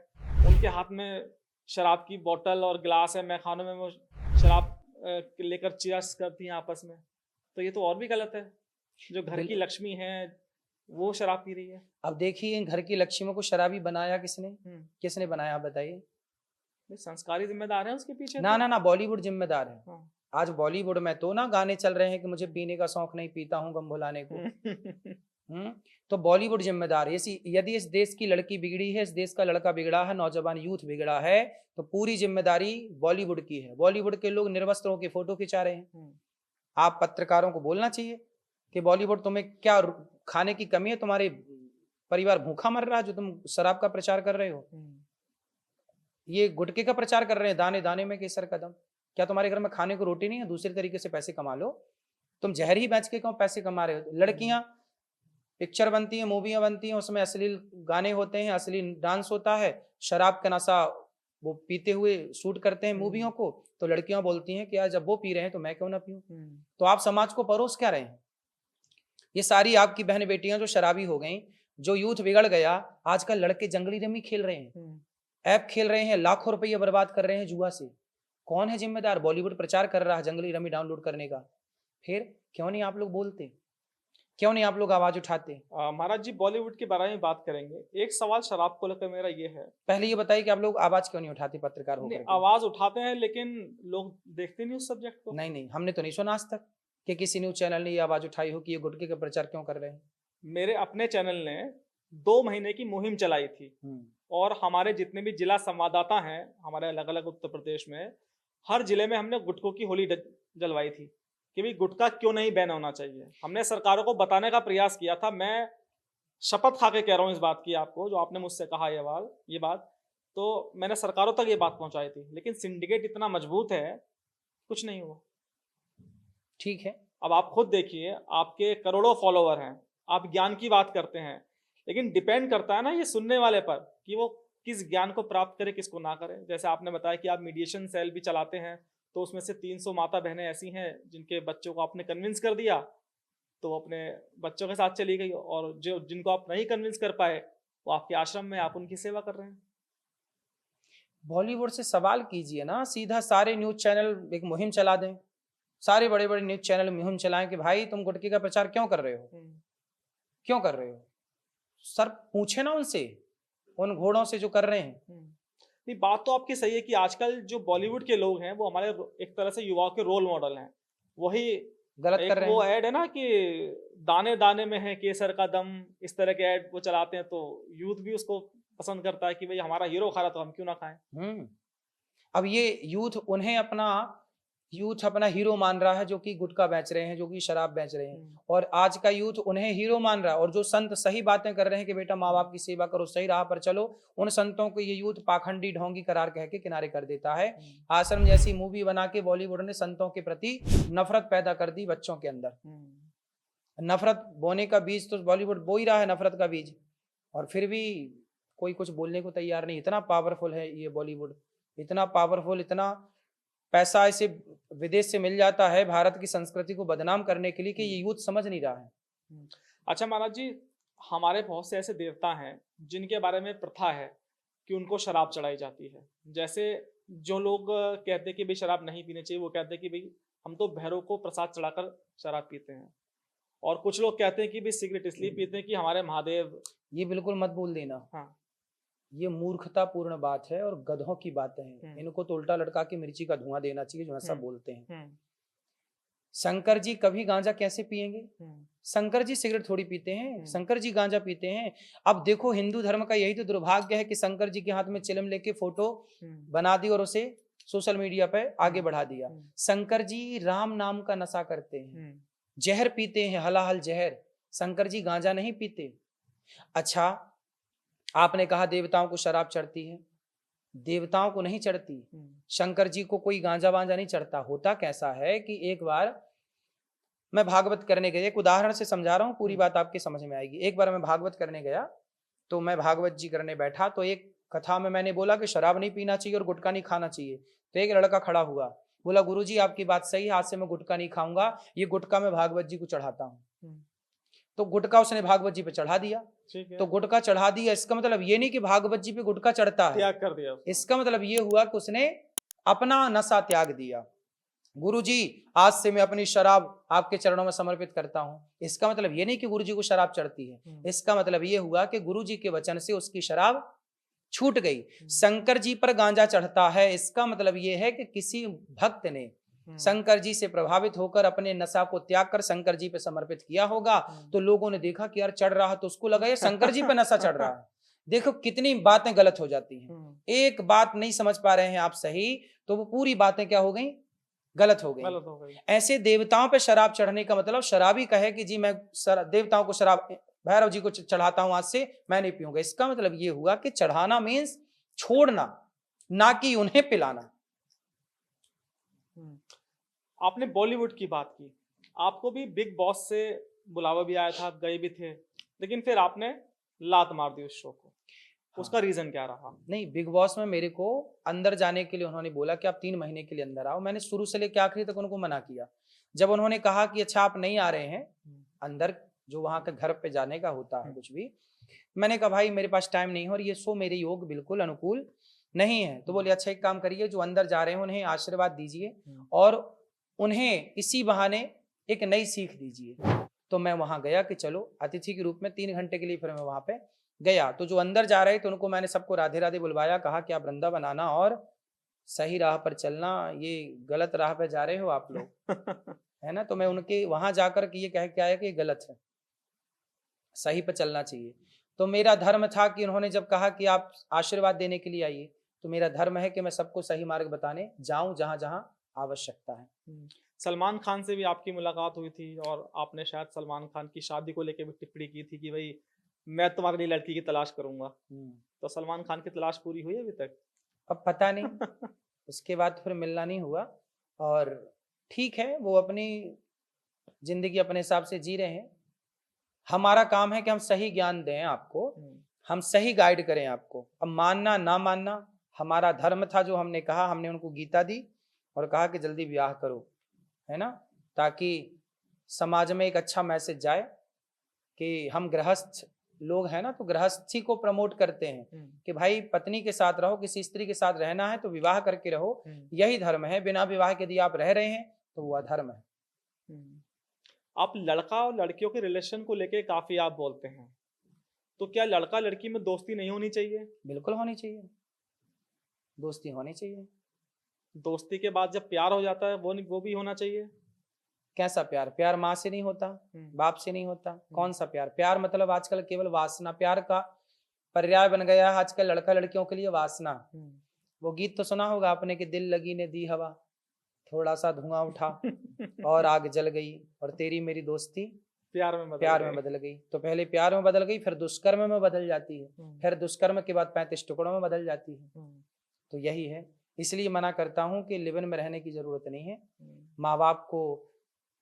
उनके हाथ में शराब की बोतल और गिलास है, मैखानों में वो शराब लेकर चियर्स करती हैं आपस में। तो ये तो और भी गलत है। जो घर की लक्ष्मी है वो शराब पी रही है। अब देखिए इन घर की लक्ष्मियों को शराबी बनाया किसने? किसने बनाया, आप बताइए? संस्कारी जिम्मेदार है उसके पीछे। ना, बॉलीवुड जिम्मेदार है। हाँ। आज बॉलीवुड में तो ना गाने चल रहे हैं कि मुझे पीने का शौक नहीं, पीता हूँ गम भुलाने को। तो बॉलीवुड जिम्मेदार है। यदि इस देश की लड़की बिगड़ी है, इस देश का लड़का बिगड़ा है, नौजवान यूथ बिगड़ा है, तो पूरी जिम्मेदारी बॉलीवुड की है। बॉलीवुड के लोग निर्वस्त्रों की फोटो खिंचा रहे हैं। आप पत्रकारों को बोलना चाहिए कि बॉलीवुड, तुम्हें क्या खाने की कमी है? तुम्हारे परिवार भूखा मर रहा है जो तुम शराब का प्रचार कर रहे हो? ये गुटखे का प्रचार कर रहे हैं, दाने दाने में केसर कदम। क्या तुम्हारे घर में खाने को रोटी नहीं है? दूसरे तरीके से पैसे कमा लो। तुम जहर ही बेच के क्यों पैसे कमा रहे हो? लड़कियां पिक्चर बनती हैं, मूवियां बनती हैं, उसमें अश्लील गाने होते हैं, अश्लील डांस होता है, शराब का नशा वो पीते हुए शूट करते हैं मूवियों को। तो लड़कियां बोलती हैं कि यार जब वो पी रहे हैं तो मैं क्यों ना पीऊं? तो आप समाज को परोस क्या रहे हैं? ये सारी आपकी बहन बेटियां जो शराबी हो गई, जो यूथ बिगड़ गया। आजकल लड़के जंगली रमी खेल रहे हैं, ऐप खेल रहे हैं, लाखों रुपये बर्बाद कर रहे हैं जुआ से। कौन है जिम्मेदार? बॉलीवुड प्रचार कर रहा है जंगली रमी डाउनलोड करने का। फिर क्यों नहीं आप लोग बोलते? क्यों नहीं आप लोग आवाज उठाते? महाराज जी, बॉलीवुड के बारे में बात करेंगे। एक सवाल शराब को लेकर मेरा ये है, पहले ये बताइए कि आप लोग आवाज क्यों नहीं उठाते? पत्रकार होकर आवाज उठाते हैं लेकिन लोग देखते नहीं उस सब्जेक्ट को। नहीं, हमने तो नहीं सुना आज तक कि किसी न्यूज चैनल ने ये आवाज उठाई हो कि ये गुटखे का प्रचार क्यों कर रहे हैं। मेरे अपने चैनल ने 2 महीने की मुहिम चलाई थी और हमारे जितने भी जिला संवाददाता हैं हमारे अलग अलग उत्तर प्रदेश में, हर जिले में हमने गुटखों की होली जलवाई थी कि भाई गुटखा क्यों नहीं बैन होना चाहिए। हमने सरकारों को बताने का प्रयास किया था। मैं शपथ खा के कह रहा हूँ इस बात की आपको, जो आपने मुझसे कहा ये बात तो मैंने सरकारों तक ये बात पहुंचाई थी, लेकिन सिंडिकेट इतना मजबूत है, कुछ नहीं हुआ। ठीक है, अब आप खुद देखिए, आपके करोड़ों फॉलोवर हैं, आप ज्ञान की बात करते हैं, लेकिन डिपेंड करता है ना ये सुनने वाले पर कि वो किस ज्ञान को प्राप्त करे, किसको ना करे। जैसे आपने बताया कि आप मीडिएशन सेल भी चलाते हैं, तो उसमें से 300 माता बहनें ऐसी हैं जिनके बच्चों को आपने कन्विंस कर दिया, तो अपने बच्चों के साथ चली गई, और जो जिनको आप नहीं कन्विंस कर पाए वो आपके आश्रम में, आप उनकी सेवा कर रहे हैं। बॉलीवुड से सवाल कीजिए ना, सीधा सारे न्यूज चैनल एक मुहिम चला दें, सारे बड़े बड़े न्यूज चैनल मुहिम चलाएं कि भाई तुम गुटखे का प्रचार क्यों कर रहे हो, क्यों कर रहे हो। सर पूछे ना उनसे, उन घोड़ों से जो कर रहे हैं। नहीं, बात तो आपकी सही है कि आजकल जो बॉलीवुड के लोग हैं वो हमारे एक तरह से युवाओं के रोल मॉडल हैं। वही गलत कर एक रहे वो हैं। ऐड है ना कि दाने दाने में है केसर का दम, इस तरह के ऐड वो चलाते हैं, तो यूथ भी उसको पसंद करता है कि भाई हमारा हीरो खा रहा तो हम क्यों ना खाएं। अब ये यूथ अपना हीरो मान रहा है, जो कि गुटखा बेच रहे हैं, जो कि शराब बेच रहे हैं, और आज का यूथ उन्हें हीरो मान रहा है। और जो संत सही बातें कर रहे हैं कि बेटा माँ बाप की सेवा करो, सही राह पर चलो, उन संतों को ये यूथ पाखंडी ढोंगी करार कह के किनारे कर देता है। आश्रम जैसी मूवी बना के बॉलीवुड ने संतों के प्रति नफरत पैदा कर दी बच्चों के अंदर। नफरत बोने का बीज तो बॉलीवुड बो ही रहा है, नफरत का बीज, और फिर भी कोई कुछ बोलने को तैयार नहीं। इतना पावरफुल है ये बॉलीवुड, इतना पावरफुल, इतना पैसा इसे विदेश से मिल जाता है भारत की संस्कृति को बदनाम करने के लिए, कि ये यूथ समझ नहीं रहा है। अच्छा महाराज जी, हमारे बहुत से ऐसे देवता हैं जिनके बारे में प्रथा है कि उनको शराब चढ़ाई जाती है। जैसे जो लोग कहते हैं कि भाई शराब नहीं पीनी चाहिए, वो कहते हैं कि भाई हम तो भैरव को प्रसाद चढ़ाकर शराब पीते हैं। और कुछ लोग कहते हैं कि भाई सिगरेट इसलिए पीते हैं कि हमारे महादेव। ये बिल्कुल मत बोल देना। हाँ, ये मूर्खतापूर्ण बात है और गधों की बातें हैं। इनको तो उल्टा लटका के मिर्ची का धुआं देना चाहिए जो ऐसा बोलते हैं। शंकर जी कभी गांजा कैसे पिएंगे? शंकर जी सिगरेट थोड़ी पीते हैं, शंकर जी गांजा पीते हैं। अब देखो, हिंदू धर्म का यही तो दुर्भाग्य है कि शंकर जी के हाथ में चिलम लेके फोटो बना दी और उसे सोशल मीडिया पे आगे बढ़ा दिया। शंकर जी राम नाम का नशा करते हैं, जहर पीते हैं, हलाहल जहर। शंकर जी गांजा नहीं पीते। अच्छा, आपने कहा देवताओं को शराब चढ़ती है, देवताओं को नहीं चढ़ती। शंकर जी को कोई गांजा वांजा नहीं चढ़ता। होता कैसा है कि एक बार मैं भागवत करने गया, एक उदाहरण से समझा रहा हूँ, पूरी बात आपके समझ में आएगी। एक बार मैं भागवत करने गया, तो मैं भागवत जी करने बैठा, तो एक कथा में मैंने बोला कि शराब नहीं पीना चाहिए और गुटखा नहीं खाना चाहिए। तो एक लड़का खड़ा हुआ, बोला गुरुजी आपकी बात सही है, आज से मैं गुटखा नहीं खाऊंगा, ये गुटखा मैं भागवत जी को चढ़ाता हूँ। तो गुटखा उसने भागवत जी पे चढ़ा दिया। तो गुटखा चढ़ा दिया, इसका मतलब ये नहीं कि भागवत जी पे गुटखा चढ़ता है, त्याग कर दिया। इसका मतलब ये हुआ कि उसने अपना नशा त्याग दिया। गुरुजी आज से मैं अपनी शराब आपके चरणों में समर्पित करता हूं, इसका मतलब ये नहीं कि गुरुजी को शराब चढ़ती है, इसका मतलब ये हुआ कि गुरुजी के वचन से उसकी शराब छूट गई। शंकर जी पर गांजा चढ़ता है, इसका मतलब ये है कि किसी भक्त ने शंकर जी से प्रभावित होकर अपने नशा को त्याग कर शंकर जी पे समर्पित किया होगा। तो लोगों ने देखा कि यार चढ़ रहा है, तो उसको लगा ये शंकर जी पे नशा चढ़ रहा है। देखो कितनी बातें गलत हो जाती हैं। एक बात नहीं समझ पा रहे हैं आप सही, तो वो पूरी बातें क्या हो गई, गलत हो गई। ऐसे देवताओं पे शराब चढ़ने का मतलब शराबी कहे कि जी मैं देवताओं को शराब, भैरव जी को चढ़ाता हूं, आज से मैं नहीं पीऊंगा। इसका मतलब ये हुआ कि चढ़ाना मीन्स छोड़ना, ना कि उन्हें पिलाना। आपने बॉलीवुड की बात की, आपको भी बिग बॉस से बुलावा भी आया था, आप गए भी थे, लेकिन फिर आपने लात मार दी उस शो को। उसका रीजन क्या रहा? नहीं, बिग बॉस में मेरे को अंदर जाने के लिए उन्होंने बोला कि आप 3 महीने के लिए अंदर आओ। मैंने शुरू से लेकर आखिरी तक उनको मना किया। जब उन्होंने कहा कि अच्छा आप नहीं आ रहे हैं अंदर, जो वहां के घर पे जाने का होता है कुछ भी, मैंने कहा भाई मेरे पास टाइम नहीं है और ये शो मेरे योग बिल्कुल अनुकूल नहीं है। तो बोले अच्छा एक काम करिए, जो अंदर जा रहे हैं उन्हें आशीर्वाद दीजिए और उन्हें इसी बहाने एक नई सीख दीजिए। तो मैं वहां गया कि चलो अतिथि के रूप में 3 घंटे के लिए फिर मैं वहां पे गया। तो जो अंदर जा रहे थे उनको मैंने सबको राधे राधे बुलवाया, कहा कि आप वृंदावन आना और सही राह पर चलना, ये गलत राह पे जा रहे हो आप लोग है ना। तो मैं उनके वहां जाकर के ये कह के आया कि ये गलत है, सही पे चलना चाहिए। तो मेरा धर्म था कि उन्होंने जब कहा कि आप आशीर्वाद देने के लिए आइए, तो मेरा धर्म है कि मैं सबको सही मार्ग बताने जाऊं जहां जहां आवश्यकता है। सलमान खान से भी आपकी मुलाकात हुई थी और आपने शायद सलमान खान की शादी को लेकर भी टिप्पणी की थी कि भाई मैं तुम्हारे लिए लड़की की तलाश करूंगा। तो सलमान खान की तलाश पूरी हुई अभी तक? अब पता नहीं उसके बाद फिर मिलना नहीं हुआ। और ठीक है, वो अपनी जिंदगी अपने हिसाब से जी रहे हैं। हमारा काम है कि हम सही ज्ञान दें आपको, हम सही गाइड करें आपको। अब मानना ना मानना हमारा धर्म था, जो हमने कहा, हमने उनको गीता दी और कहा कि जल्दी ब्याह करो, है ना, ताकि समाज में एक अच्छा मैसेज जाए कि हम गृहस्थ लोग हैं ना, तो गृहस्थी को प्रमोट करते हैं कि भाई पत्नी के साथ रहो, किसी स्त्री के साथ रहना है तो विवाह करके रहो, यही धर्म है। बिना विवाह के यदि आप रह रहे हैं तो वो अधर्म है। आप लड़का और लड़कियों के रिलेशन को लेके काफी आप बोलते हैं, तो क्या लड़का लड़की में दोस्ती नहीं होनी चाहिए? बिल्कुल होनी चाहिए, दोस्ती होनी चाहिए। दोस्ती के बाद जब प्यार हो जाता है वो भी होना चाहिए। कैसा प्यार? प्यार माँ से नहीं होता, बाप से नहीं होता। कौन सा प्यार? प्यार मतलब आजकल केवल वासना, प्यार का पर्याय बन गया है आजकल लड़का लड़कियों के लिए वासना। वो गीत तो सुना होगा आपने कि दिल लगी ने दी हवा, थोड़ा सा धुआं उठा और आग जल गई, और तेरी मेरी दोस्ती प्यार में बदल गई। तो पहले प्यार में बदल गई, फिर दुष्कर्म में बदल जाती है, फिर दुष्कर्म के बाद 35 टुकड़ों में बदल जाती है। तो यही है, इसलिए मना करता हूं कि लिव इन में रहने की जरूरत नहीं है। माँ बाप को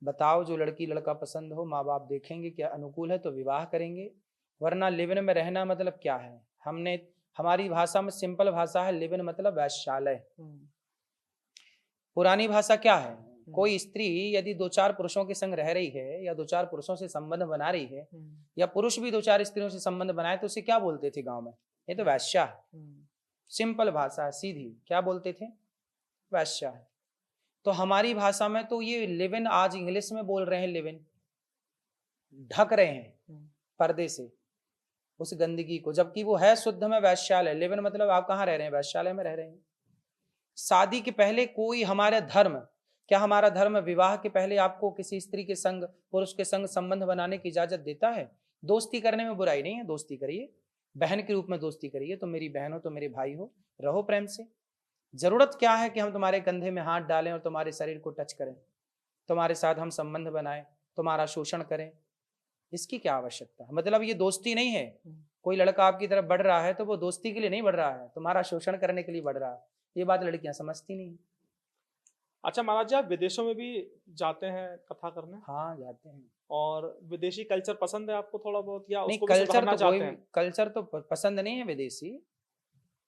बताओ, जो लड़की लड़का पसंद हो, माँ बाप देखेंगे क्या अनुकूल है तो विवाह करेंगे, वरना लिव इन में रहना मतलब क्या है? हमारी भाषा में सिंपल भाषा है, लिव इन मतलब वैश्यालय। पुरानी भाषा क्या है? कोई स्त्री यदि 2-4 पुरुषों के संग रह रही है या 2-4 पुरुषों से संबंध बना रही है, या पुरुष भी 2-4 स्त्रियों से संबंध बनाए, तो उसे क्या बोलते थे गांव में? ये तो वैश्या है। सिंपल भाषा है, सीधी। क्या बोलते थे? वैश्या है। तो हमारी भाषा में तो ये लिव इन, आज इंग्लिश में बोल रहे हैं लिव इन, ढक रहे हैं पर्दे से उस गंदगी को, जबकि वो है शुद्ध में वैश्यालय। लिव इन मतलब आप कहाँ रह रहे हैं? वैश्यालय में रह रहे हैं। शादी के पहले कोई हमारा धर्म, क्या हमारा धर्म विवाह के पहले आपको किसी स्त्री के संग, पुरुष के संग संबंध बनाने की इजाजत देता है? दोस्ती करने में बुराई नहीं है, दोस्ती करिए, बहन के रूप में दोस्ती करिए। तो मेरी बहन हो तो मेरे भाई हो, रहो प्रेम से। जरूरत क्या है कि हम तुम्हारे कंधे में हाथ डालें और तुम्हारे शरीर को टच करें, तुम्हारे साथ हम संबंध बनाएं, तुम्हारा शोषण करें? इसकी क्या आवश्यकता है? मतलब ये दोस्ती नहीं है। कोई लड़का आपकी तरफ बढ़ रहा है तो वो दोस्ती के लिए नहीं बढ़ रहा है, तुम्हारा शोषण करने के लिए बढ़ रहा है। ये बात लड़कियां समझती नहीं। अच्छा महाराज जी, आप विदेशों में भी जाते हैं कथा करने? हाँ, जाते हैं। और विदेशी कल्चर पसंद है आपको थोड़ा बहुत, या नहीं, उसको भी सुधारना चाहते हैं? कल्चर तो पसंद नहीं है, विदेशी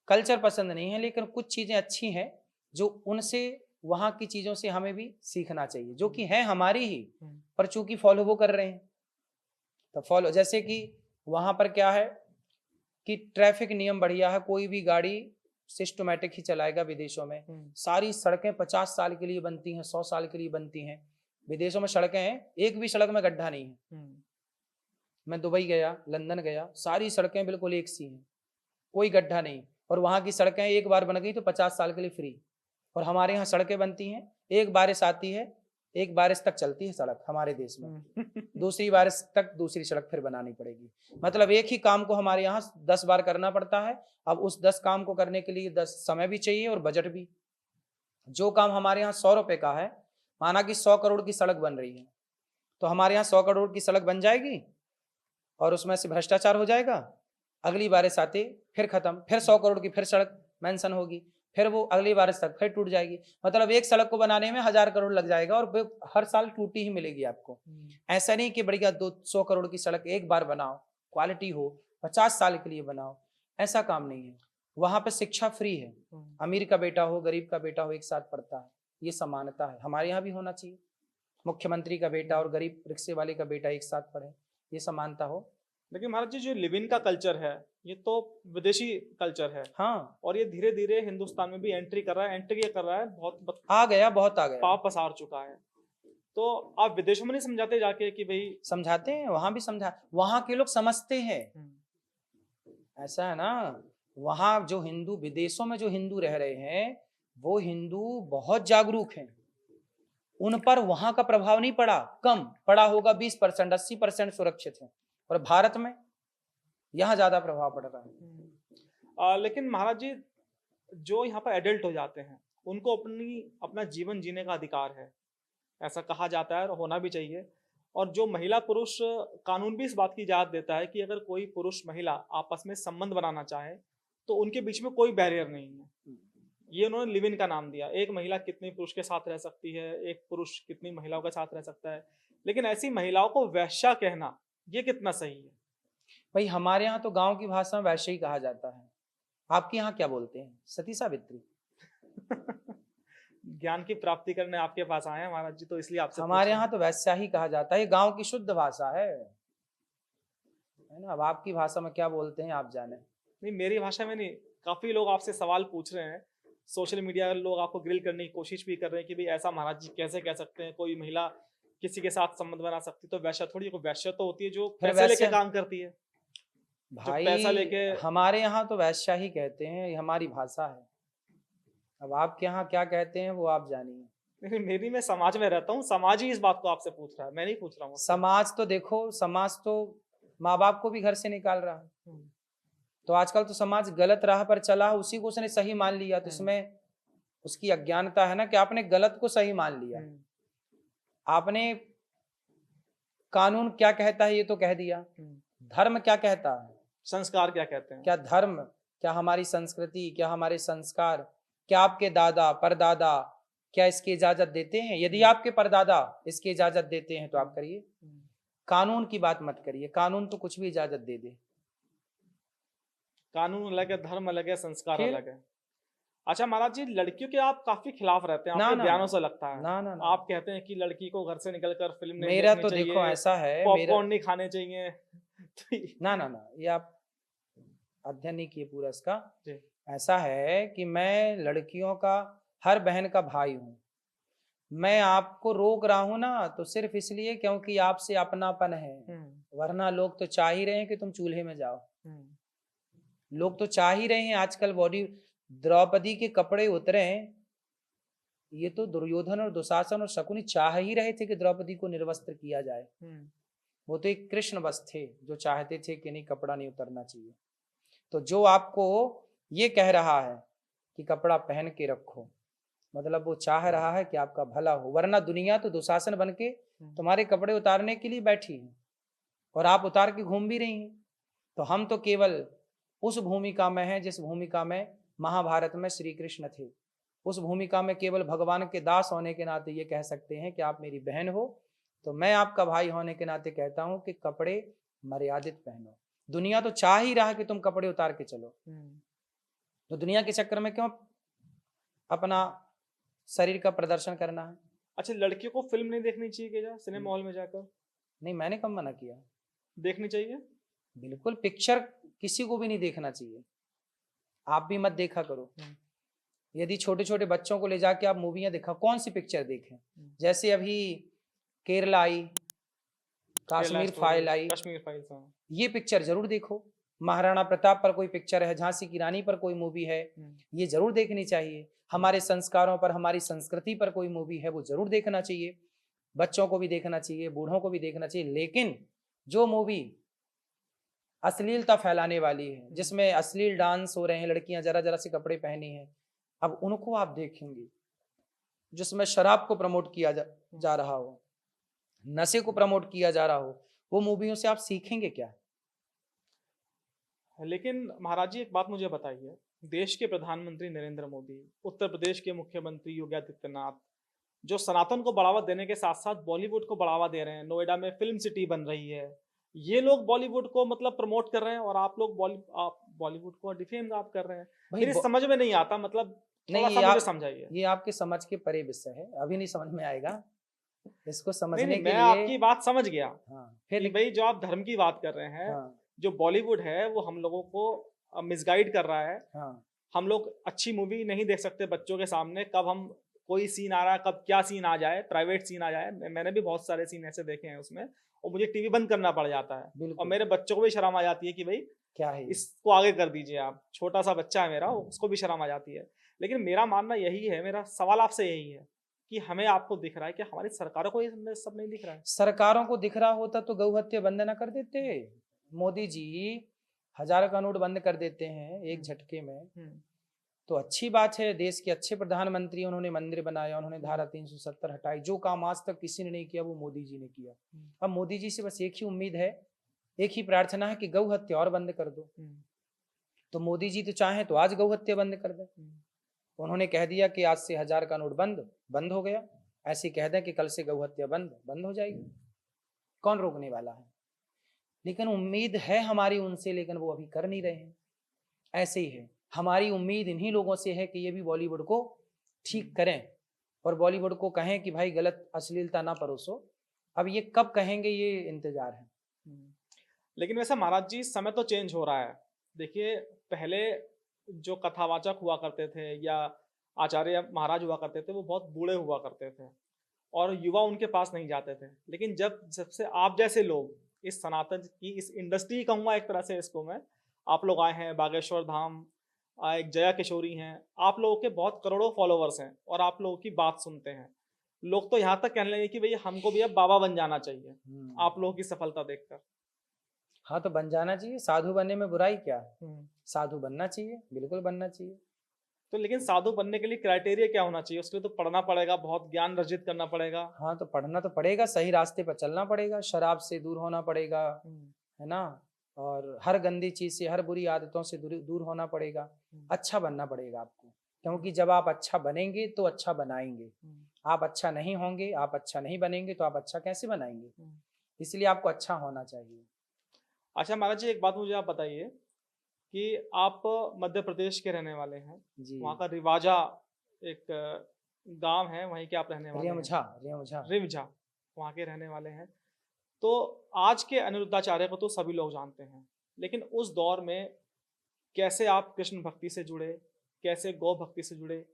कल्चर पसंद नहीं है, लेकिन कुछ चीजें अच्छी हैं जो उनसे, वहां की चीजों से हमें भी सीखना चाहिए, जो कि है हमारी ही, पर चूंकि फॉलो वो कर रहे हैं तो फॉलो। जैसे कि वहां पर क्या है कि ट्रैफिक नियम बढ़िया है, कोई भी गाड़ी सिस्टमैटिक ही चलाएगा विदेशों में। सारी सड़कें 50 साल के लिए बनती हैं, 100 साल के लिए बनती हैं। विदेशों में सड़कें हैं, एक भी सड़क में गड्ढा नहीं है। मैं दुबई गया, लंदन गया, सारी सड़कें बिल्कुल एक सी हैं, कोई गड्ढा नहीं। और वहां की सड़कें एक बार बन गई तो 50 साल के लिए फ्री। और हमारे यहाँ सड़कें बनती हैं, एक बारिश आती है, एक बारिश तक चलती है सड़क हमारे देश में, दूसरी बारिश तक दूसरी सड़क फिर बनानी पड़ेगी। मतलब एक ही काम को हमारे यहाँ 10 बार करना पड़ता है। अब उस 10 काम को करने के लिए 10 समय भी चाहिए और बजट भी। जो काम हमारे यहाँ 100 रुपए का है, माना कि 100 करोड़ की सड़क बन रही है, तो हमारे यहाँ 100 करोड़ की सड़क बन जाएगी और उसमें से भ्रष्टाचार हो जाएगा। अगली बारिश आते फिर खत्म, फिर 100 करोड़ की फिर सड़क मेंशन होगी, फिर वो अगली बारिश तक फिर टूट जाएगी। मतलब एक सड़क को बनाने में 1000 करोड़ लग जाएगा और हर साल टूटी ही मिलेगी आपको। ऐसा नहीं कि बढ़िया 200 करोड़ की सड़क एक बार बनाओ, क्वालिटी हो, 50 साल के लिए बनाओ, ऐसा काम नहीं है। वहां पे शिक्षा फ्री है, अमीर का बेटा हो गरीब का बेटा हो एक साथ पढ़ता है, ये समानता है। हमारे यहाँ भी होना चाहिए, मुख्यमंत्री का बेटा और गरीब रिक्शे वाले का बेटा एक साथ पढ़े, ये समानता हो। लेकिन महाराज जी, जो लिव इन का कल्चर है ये तो विदेशी कल्चर है। हाँ, और ये धीरे धीरे हिंदुस्तान में भी एंट्री कर रहा है, बहुत आ गया, बहुत आ गया, पाव पसार चुका है। तो आप विदेशों में नहीं समझाते जाके कि भाई? समझाते हैं, वहां भी वहां के लोग समझते हैं। ऐसा है ना, वहां जो हिंदू, विदेशों में जो हिंदू रह रहे हैं वो हिंदू बहुत जागरूक हैं। उन पर वहां का प्रभाव नहीं पड़ा, कम पड़ा होगा, 20%, 80% सुरक्षित है। और भारत में यहाँ ज्यादा प्रभाव पड़ रहा है। लेकिन महाराज जी, जो यहाँ पर एडल्ट हो जाते हैं उनको अपना जीवन जीने का अधिकार है, ऐसा कहा जाता है और होना भी चाहिए। और जो महिला पुरुष, कानून भी इस बात की इजाजत देता है कि अगर कोई पुरुष महिला आपस में संबंध बनाना चाहे तो उनके बीच में कोई बैरियर नहीं है। ये उन्होंने लिव इन का नाम दिया। एक महिला कितने पुरुष के साथ रह सकती है, एक पुरुष कितनी महिलाओं के साथ रह सकता है। लेकिन ऐसी महिलाओं को वैश्या कहना ये कितना सही है? भाई हमारे यहाँ तो गांव की भाषा में वैश्य ही कहा जाता है। आपके यहाँ क्या बोलते हैं? सती सावित्री। ज्ञान की प्राप्ति करने आपके पास आए हैं महाराज जी, तो इसलिए आपसे पूछ हमारे रहे यहाँ हैं। तो वैसा ही कहा जाता है, ये गांव की शुद्ध भाषा है ना। अब आपकी भाषा में क्या बोलते हैं आप जाने। नहीं, मेरी भाषा में नहीं, काफी लोग आपसे सवाल पूछ रहे हैं, सोशल मीडिया पर लोग आपको ग्रिल करने की कोशिश भी कर रहे हैं कि भाई ऐसा महाराज जी कैसे कह सकते हैं, कोई महिला किसी के साथ संबंध बना सकती, तो वैश्य थोड़ी, कोई वैश्य तो होती है जो फिर पैसे लेके वैश्य काम करती है, जो पैसा भाई, लेके। हमारे यहाँ तो वैश्या ही कहते हैं, ये हमारी भाषा है। अब आपके यहाँ क्या कहते हैं वो आप जानिए। नहीं, मेरी, मैं समाज में रहता हूँ, समाज ही इस बात को आपसे पूछ रहा है, मैं नहीं पूछ रहा हूँ आपसे। समाज तो देखो, समाज तो माँ बाप को भी घर से निकाल रहा है। हम्म, तो आजकल तो समाज गलत राह पर चला, उसी को उसने सही मान लिया, तो हम्म, इसमें उसकी अज्ञानता है ना कि आपने गलत को सही मान लिया। हम्म, आपने कानून क्या कहता है ये तो कह दिया, धर्म क्या कहता है, संस्कार क्या कहते हैं? क्या धर्म, क्या हमारी संस्कृति, क्या हमारे संस्कार, क्या आपके दादा परदादा क्या इसकी इजाजत देते हैं? यदि आपके परदादा इसकी इजाजत देते हैं तो आप करिए, कानून की बात मत करिए। कानून तो कुछ भी इजाजत दे दे। कानून अलग है, धर्म अलग है, संस्कार फिर? अलग है। अच्छा महाराज जी, लड़कियों के आप काफी खिलाफ रहते हैं, ना आपके ना बयानों ना से लगता है। ना ना ना। आप कहते हैं कि लड़की को घर से निकलकर फिल्म नहीं मेरा देखनी तो देखो चाहिए, ऐसा है, मेरा पॉपकॉर्न नहीं खाने चाहिए। तो ना ना ना, ये आप अध्ययन नहीं किए पूरा इसका। जी। ऐसा है कि मैं लड़कियों का, हर बहन का भाई हूँ। मैं आपको रोक रहा हूं ना तो सिर्फ इसलिए क्योंकि आपसे अपनापन है, वरना लोग तो चाह ही रहे हैं कि तुम चूल्हे में जाओ। लोग तो चाह ही रहे हैं आजकल बॉडी, द्रौपदी के कपड़े उतरे हैं, ये तो दुर्योधन और दुशासन और शकुनी चाह ही रहे थे कि द्रौपदी को निर्वस्त्र किया जाए। वो तो एक कृष्ण बस थे जो चाहते थे कि नहीं, कपड़ा नहीं उतरना चाहिए। तो जो आपको ये कह रहा है कि कपड़ा पहन के रखो, मतलब वो चाह रहा है कि आपका भला हो, वरना दुनिया तो दुशासन बन के तुम्हारे कपड़े उतारने के लिए बैठी है और आप उतार के घूम भी रही हैं। तो हम तो केवल उस भूमिका में हैं जिस भूमिका में महाभारत में श्री कृष्ण थे। उस भूमिका में केवल भगवान के दास होने के नाते ये कह सकते हैं कि आप मेरी बहन हो। तो मैं आपका भाई होने के नाते कहता हूं कि कपड़े मर्यादित पहनो। दुनिया तो चाह ही रहा है कि तुम कपड़े उतार के चलो, तो दुनिया के चक्कर में क्यों अपना शरीर का प्रदर्शन करना है। अच्छा, लड़कियों को फिल्म नहीं देखनी चाहिए क्या सिनेमा हॉल में जाकर? नहीं, मैंने कब मना किया, देखनी चाहिए। बिल्कुल पिक्चर किसी को भी नहीं देखना चाहिए, आप भी मत देखा करो। यदि छोटे छोटे बच्चों को ले जाके आप मूवियां देखा, कौन सी पिक्चर देखें? जैसे अभी केरला आई, कश्मीर फाइल आई, कश्मीर फाइल्स, ये पिक्चर जरूर देखो। महाराणा प्रताप पर कोई पिक्चर है, झांसी की रानी पर कोई मूवी है, ये जरूर देखनी चाहिए। हमारे संस्कारों पर, हमारी संस्कृति पर कोई मूवी है, वो जरूर देखना चाहिए। बच्चों को भी देखना चाहिए, बूढ़ों को भी देखना चाहिए। लेकिन जो मूवी अश्लीलता फैलाने वाली है, जिसमें अश्लील डांस हो रहे हैं, लड़कियां जरा जरा से कपड़े पहनी हैं, अब उनको आप देखेंगे। जिसमें शराब को प्रमोट किया जा रहा हो, नशे को प्रमोट किया जा रहा हो, वो मूवियों से आप सीखेंगे क्या? लेकिन महाराज जी एक बात मुझे बताइए, देश के प्रधानमंत्री नरेंद्र मोदी, उत्तर प्रदेश के मुख्यमंत्री योगी आदित्यनाथ, जो सनातन को बढ़ावा देने के साथ साथ बॉलीवुड को बढ़ावा दे रहे हैं, नोएडा में फिल्म सिटी बन रही है, ये लोग बॉलीवुड को मतलब प्रमोट कर रहे हैं और आप लोग बॉलीवुड को डिफेम आप कर रहे हैं। मेरी समझ में नहीं आता, मतलब थोड़ा सा मुझे समझाइए। ये आपके समझ के परे विषय है, अभी नहीं समझ में आएगा। इसको समझने नहीं, के मैं लिए आपकी बात समझ गया। फिर भाई जो आप धर्म की बात कर रहे हैं, जो बॉलीवुड है वो हम लोगों को मिसगाइड कर रहा है। हम लोग अच्छी मूवी नहीं देख सकते बच्चों के सामने, कब हम कोई सीन आ रहा है, कब क्या सीन आ जाए, प्राइवेट सीन आ जाए। मैंने भी बहुत सारे सीन ऐसे देखे हैं उसमें, और मुझे टीवी बंद करना पड़ जाता है, और मेरे बच्चों को भी शर्म आ जाती है कि भाई क्या है, इसको आगे कर दीजिए आप। छोटा सा बच्चा है मेरा, उसको भी शर्म आ जाती है। लेकिन मेरा मानना यही है, मेरा सवाल आपसे यही है कि हमें आपको दिख रहा है कि हमारी सरकारों को ये सब नहीं दिख रहा है? सरकारों को दिख रहा होता तो गौ हत्या बंद ना कर देते। मोदी जी 1000 का नोट बंद कर देते हैं एक झटके में, तो अच्छी बात है। देश के अच्छे प्रधानमंत्री, उन्होंने मंदिर बनाया, उन्होंने धारा 370 हटाई। जो काम आज तक किसी ने नहीं किया वो मोदी जी ने किया। अब मोदी जी से बस एक ही उम्मीद है, एक ही प्रार्थना है कि गौ हत्या और बंद कर दो। तो मोदी जी तो चाहें तो आज गौ हत्या बंद कर दें। उन्होंने कह दिया कि आज से 1000 का नोट बंद हो गया, ऐसे कह दें कि कल से गौ हत्या बंद हो जाएगी, कौन रोकने वाला है? लेकिन उम्मीद है हमारी उनसे, लेकिन वो अभी कर नहीं रहे हैं। ऐसे ही है, हमारी उम्मीद इन्हीं लोगों से है कि ये भी बॉलीवुड को ठीक करें। और बॉलीवुड को कहें कि भाई गलत अश्लीलता ना परोसो। अब ये कब कहेंगे, ये इंतजार है। लेकिन वैसे महाराज जी समय तो चेंज हो रहा है। देखिए पहले जो कथावाचक हुआ करते थे या आचार्य महाराज हुआ करते थे वो बहुत बूढ़े हुआ करते थे और युवा उनके पास नहीं जाते थे। लेकिन जब से आप जैसे लोग इस सनातन की इस इंडस्ट्री कहूँगा एक तरह से इसको मैं, आप लोग आए हैं बागेश्वर धाम, एक जया किशोरी हैं, आप लोगों के बहुत करोड़ों फॉलोवर्स हैं और आप लोगों की बात सुनते हैं। लोग तो यहाँ तक कहने लगे कि भई हमको भी अब बाबा बन जाना चाहिए, आप लोगों की सफलता देखकर। हाँ तो बन जाना चाहिए, साधु बनने में बुराई क्या है? हुँ। साधु बनना चाहिए, बिल्कुल बनना चाहिए। तो लेकिन साधु बनने के लिए क्राइटेरिया क्या होना चाहिए? उसके लिए तो पढ़ना पड़ेगा, बहुत ज्ञान अर्जित करना पड़ेगा। हाँ तो पढ़ना तो पड़ेगा, सही रास्ते पर चलना पड़ेगा, शराब से दूर होना पड़ेगा, है ना, और हर गंदी चीज से, हर बुरी आदतों से दूर दूर होना पड़ेगा। अच्छा बनना पड़ेगा आपको, क्योंकि जब आप अच्छा बनेंगे तो अच्छा बनाएंगे। आप अच्छा नहीं होंगे, आप अच्छा नहीं बनेंगे तो आप अच्छा कैसे बनाएंगे? इसलिए आपको अच्छा होना चाहिए। अच्छा महाराज जी एक बात मुझे आप बताइए कि आप मध्य प्रदेश के रहने वाले हैं, जी। वहाँ का रिवाजा एक गाँव है, वहीं के आप रहने वाले हैं। रेमझा, रेमझा। रिमझा, वहाँ के रहने वाले हैं। तो आज के अनिरुद्धाचार्य को तो सभी लोग जानते हैं, लेकिन उस दौर में कैसे आप कृष्ण भक्ति से जुड़े, कैसे गौ भक्ति से जुड़े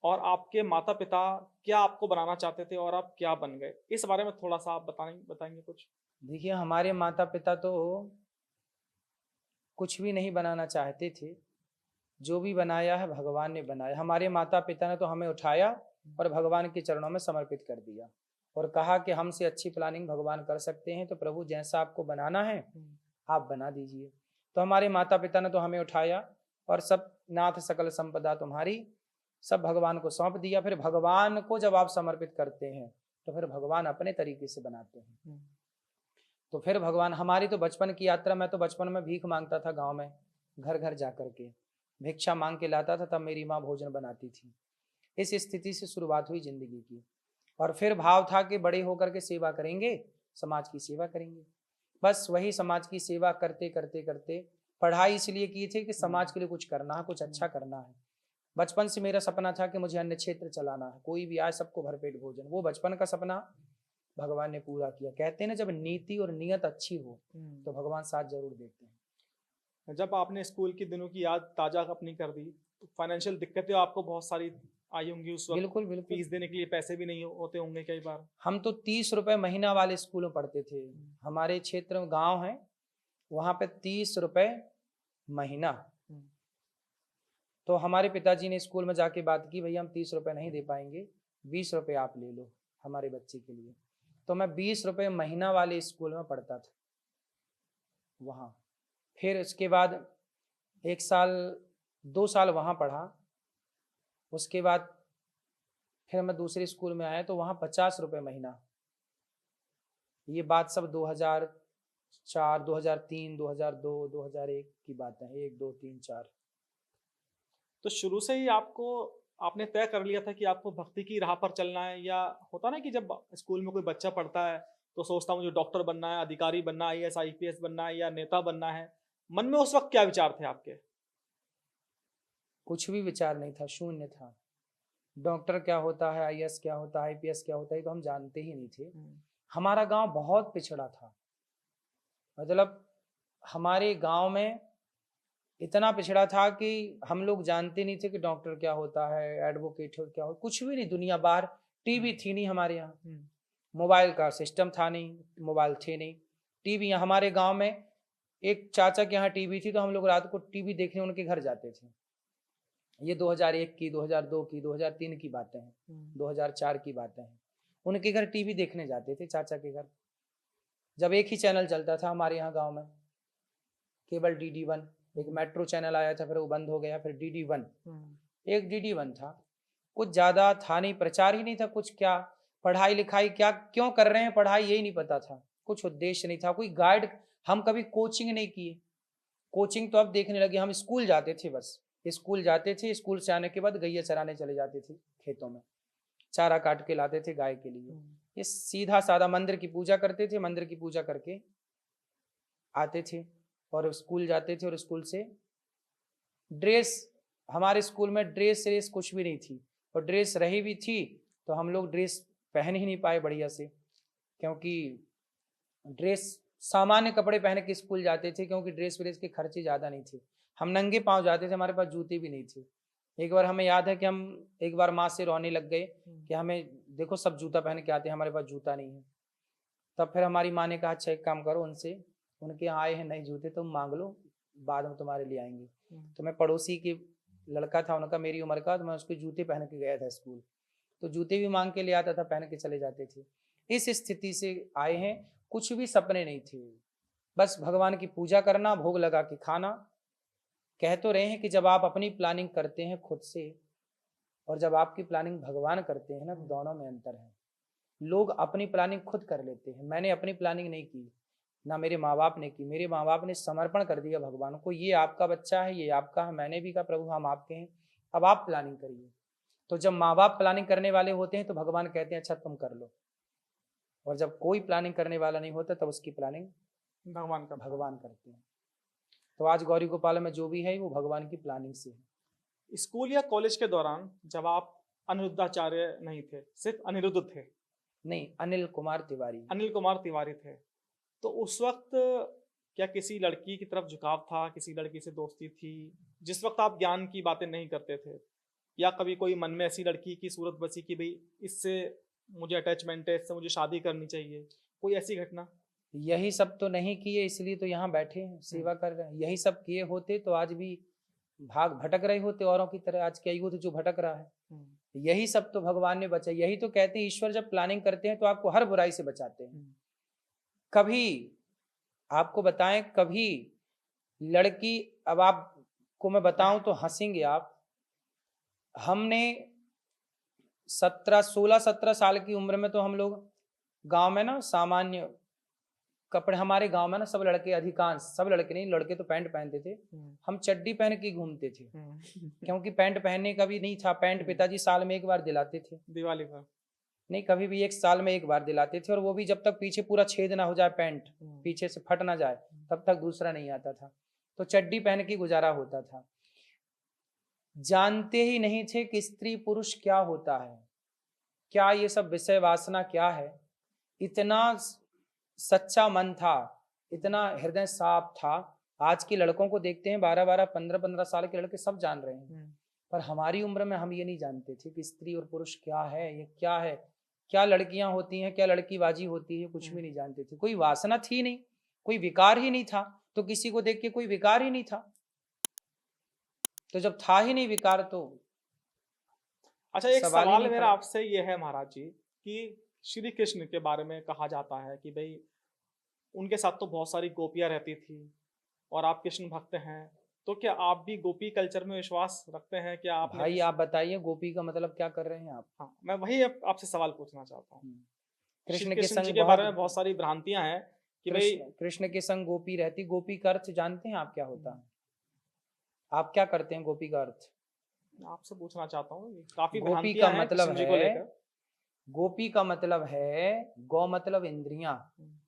और आपके माता-पिता क्या आपको बनाना चाहते थे और आप क्या बन गए? इस बारे में थोड़ा-सा आप बताएँगे कुछ? देखिए हमारे माता पिता तो कुछ भी नहीं बनाना चाहते थे, जो भी बनाया है भगवान ने बनाया। हमारे माता पिता ने तो हमें उठाया और भगवान के चरणों में समर्पित कर दिया और कहा कि हमसे अच्छी प्लानिंग भगवान कर सकते हैं, तो प्रभु जैसा आपको बनाना है आप बना दीजिए। तो हमारे माता पिता ने तो हमें उठाया और सब नाथ सकल संपदा तुम्हारी, सब भगवान को सौंप दिया। फिर भगवान को जब आप समर्पित करते हैं तो फिर भगवान अपने तरीके से बनाते हैं। तो फिर भगवान, हमारी तो बचपन की यात्रा, मैं तो बचपन में भीख मांगता था गांव में, घर घर जा करके भिक्षा मांग के लाता था, तब मेरी माँ भोजन बनाती थी। इस स्थिति से शुरुआत हुई जिंदगी की और फिर भाव था कि बड़े होकर के सेवा करेंगे, समाज की सेवा करेंगे। बस वही समाज की सेवा करते करते करते पढ़ाई इसलिए की थी कि समाज के लिए कुछ करना है, कुछ अच्छा करना है। बचपन से मेरा सपना था कि मुझे अन्य क्षेत्र चलाना है, कोई भी आए सबको भरपेट भोजन। वो बचपन का सपना भगवान ने पूरा किया। कहते हैं ना, जब नीति और नियत अच्छी हो तो भगवान साथ जरूर देते हैं। जब आपने स्कूल के दिनों की याद ताजा अपनी कर दी, तो फाइनेंशियल दिक्कतें आपको बहुत सारी आई होंगी उस वक्त। बिल्कुल बिल्कुल। फीस देने के लिए पैसे भी नहीं होते होंगे कई बार। हम तो 30 रुपए महीना वाले स्कूल में पढ़ते थे। हमारे क्षेत्र में गांव है, वहां पे 30 रुपए महीना। तो हमारे पिताजी ने स्कूल में जाके बात की, भैया हम 30 रुपए नहीं दे पाएंगे, 20 रुपए आप ले लो हमारे बच्चे के लिए। तो मैं 20 रुपए महीना वाले स्कूल में पढ़ता था वहाँ। फिर उसके बाद 1 साल 2 साल वहाँ पढ़ा, उसके बाद फिर मैं दूसरे स्कूल में आया तो वहाँ 50 रुपए महीना। ये बात सब 2004, 2003, 2002, 2001 की बातें हैं, 1, 2, 3, 4। तो शुरू से ही आपने तय कर लिया था कि आपको भक्ति की राह पर चलना है, या होता ना कि जब स्कूल में कोई बच्चा पढ़ता है तो सोचता मुझे डॉक्टर बनना है, अधिकारी बनना है, आईएएस आईपीएस बनना है या नेता बनना है। मन में उस वक्त क्या विचार थे आपके? कुछ भी विचार नहीं था, शून्य था। डॉक्टर क्या होता है, आईएएस क्या होता है, आईपीएस क्या होता है, तो हम जानते ही नहीं थे। हमारा गांव बहुत पिछड़ा था, मतलब हमारे गांव में इतना पिछड़ा था कि हम लोग जानते नहीं थे कि डॉक्टर क्या होता है, एडवोकेट क्या हो, कुछ भी नहीं। दुनिया बाहर, टीवी थी नहीं हमारे यहाँ, मोबाइल का सिस्टम था नहीं, मोबाइल थे नहीं, टीवी। यहाँ हमारे गांव में एक चाचा के यहाँ टीवी थी, तो हम लोग रात को टीवी देखने उनके घर जाते थे। ये 2001 की, 2002 की, 2003 की बातें हैं, 2004 की बातें हैं। उनके घर टीवी देखने जाते थे, चाचा के घर। जब एक ही चैनल चलता था हमारे यहाँ गांव में, केवल DD1। एक मेट्रो चैनल आया था, फिर वो बंद हो गया, फिर DD1। एक DD1 था, कुछ ज्यादा था नहीं, प्रचार ही नहीं था कुछ। क्या पढ़ाई लिखाई, क्या क्यों कर रहे हैं पढ़ाई, यही नहीं पता था, कुछ उद्देश्य नहीं था, कोई गाइड। हम कभी कोचिंग नहीं किए, कोचिंग तो अब देखने लगे। हम स्कूल जाते थे, बस स्कूल जाते थे, स्कूल से आने के बाद गैया चराने चले जाते थे खेतों में, चारा काट के लाते थे गाय के लिए। ये सीधा साधा, मंदिर की पूजा करते थे, मंदिर की पूजा करके आते थे और स्कूल जाते थे। और स्कूल से ड्रेस, हमारे स्कूल में ड्रेस कुछ भी नहीं थी, और ड्रेस रही भी थी तो हम लोग ड्रेस पहन ही नहीं पाए बढ़िया से, क्योंकि ड्रेस सामान्य कपड़े पहन के स्कूल जाते थे, क्योंकि ड्रेस व्रेस के खर्चे ज़्यादा नहीं थे। हम नंगे पाँव जाते थे, हमारे पास जूते भी नहीं थे। एक बार हमें याद है कि हम एक बार माँ से रोने लग गए कि हमें देखो सब जूता पहन के आते हैं, हमारे पास जूता नहीं है। तब फिर हमारी माँ ने कहा अच्छा एक काम करो, उनसे उनके यहाँ आए हैं नए जूते, तुम मांग लो, बाद में तुम्हारे लिए आएंगे। तो मैं पड़ोसी के लड़का था उनका, मेरी उम्र का, तो मैं उसके जूते पहन के गया था स्कूल। तो जूते भी मांग के ले आता था, पहन के चले जाते थे। इस स्थिति से आए हैं, कुछ भी सपने नहीं थे, बस भगवान की पूजा करना, भोग लगा के खाना। कह तो रहे हैं कि जब आप अपनी प्लानिंग करते हैं खुद से और जब आपकी प्लानिंग भगवान करते हैं ना, तो दोनों में अंतर है। लोग अपनी प्लानिंग खुद कर लेते हैं, मैंने अपनी प्लानिंग नहीं की, ना मेरे माँ बाप ने की। मेरे माँ बाप ने समर्पण कर दिया भगवान को, ये आपका बच्चा है, ये आपका है। मैंने भी कहा प्रभु हम आपके हैं, अब आप प्लानिंग करिए। तो जब माँ बाप प्लानिंग करने वाले होते हैं तो भगवान कहते हैं अच्छा तुम कर लो, और जब कोई प्लानिंग करने वाला नहीं होता तब उसकी प्लानिंग भगवान करते हैं। तो आज गौरी गोपाल में जो भी है वो भगवान की प्लानिंग से है। स्कूल या कॉलेज के दौरान जब आप अनिरुद्धाचार्य नहीं थे, सिर्फ अनिरुद्ध थे, नहीं, अनिल कुमार तिवारी थे, तो उस वक्त क्या किसी लड़की की तरफ झुकाव था, किसी लड़की से दोस्ती थी जिस वक्त आप ज्ञान की बातें नहीं करते थे, या कभी कोई मन में ऐसी लड़की की सूरत बसी कि भाई इससे मुझे अटैचमेंट है, इससे मुझे शादी करनी चाहिए, कोई ऐसी घटना? यही सब तो नहीं किए, इसलिए तो यहाँ बैठे हैं, सेवा कर रहे हैं। यही सब किए होते तो आज भी भाग भटक रहे होते औरों की तरह। आज क्या यूथ जो भटक रहा है, यही सब तो भगवान ने बचा। यही तो कहते हैं ईश्वर जब प्लानिंग करते हैं तो आपको हर बुराई से बचाते हैं। कभी आपको बताएं, कभी लड़की, अब आपको मैं बताऊं तो हंसेंगे आप, हमने 16-17 साल की उम्र में तो हम लोग गांव में ना सामान्य कपड़े, हमारे गांव में ना सब लड़के, अधिकांश सब लड़के नहीं, लड़के तो पैंट पहनते थे, हम चड्डी पहन के घूमते थे, क्योंकि पैंट पहनने का भी नहीं था। पैंट पिताजी साल में एक बार दिलाते थे, दिवाली पर नहीं, कभी भी एक साल में एक बार दिलाते थे, और वो भी जब तक पीछे पूरा छेद ना हो जाए, पैंट पीछे से फट ना जाए, तब तक दूसरा नहीं आता था। तो चड्डी पहन के गुजारा होता था। जानते ही नहीं थे कि स्त्री पुरुष क्या होता है, क्या ये सब विषय वासना क्या है। इतना सच्चा मन था, इतना हृदय साफ था। आज के लड़कों को देखते हैं, 12-12, 15-15 साल के लड़के सब जान रहे हैं, पर हमारी उम्र में हम ये नहीं जानते थे कि स्त्री और पुरुष क्या है, ये क्या है, क्या लड़कियां होती हैं, क्या लड़कीबाजी होती है, कुछ भी नहीं जानते थे। कोई वासना थी नहीं, कोई विकार ही नहीं था, तो किसी को देख के कोई विकार ही नहीं था। तो जब था ही नहीं विकार तो अच्छा, एक सवाल मेरा खड़ा। आपसे ये है महाराज जी कि श्री कृष्ण के बारे में कहा जाता है कि भाई उनके साथ तो बहुत सारी गोपियां रहती थी और आप कृष्ण भक्त हैं, तो क्या आप भी गोपी कल्चर में विश्वास रखते हैं? क्या आप भाई आप बताइए गोपी का मतलब क्या कर रहे हैं आप? हाँ, मैं वही आपसे सवाल पूछना चाहता हूँ। कृष्ण के संग जी के बारे में बहुत सारी भ्रांतियां हैं कि भाई कृष्ण के संग गोपी रहती। गोपी का अर्थ जानते हैं आप क्या होता है? आप क्या करते हैं गोपी का अर्थ? आपसे पूछना चाहता हूँ, काफी गोपी का मतलब है, है, गोपी का मतलब है, गौ मतलब इंद्रियां,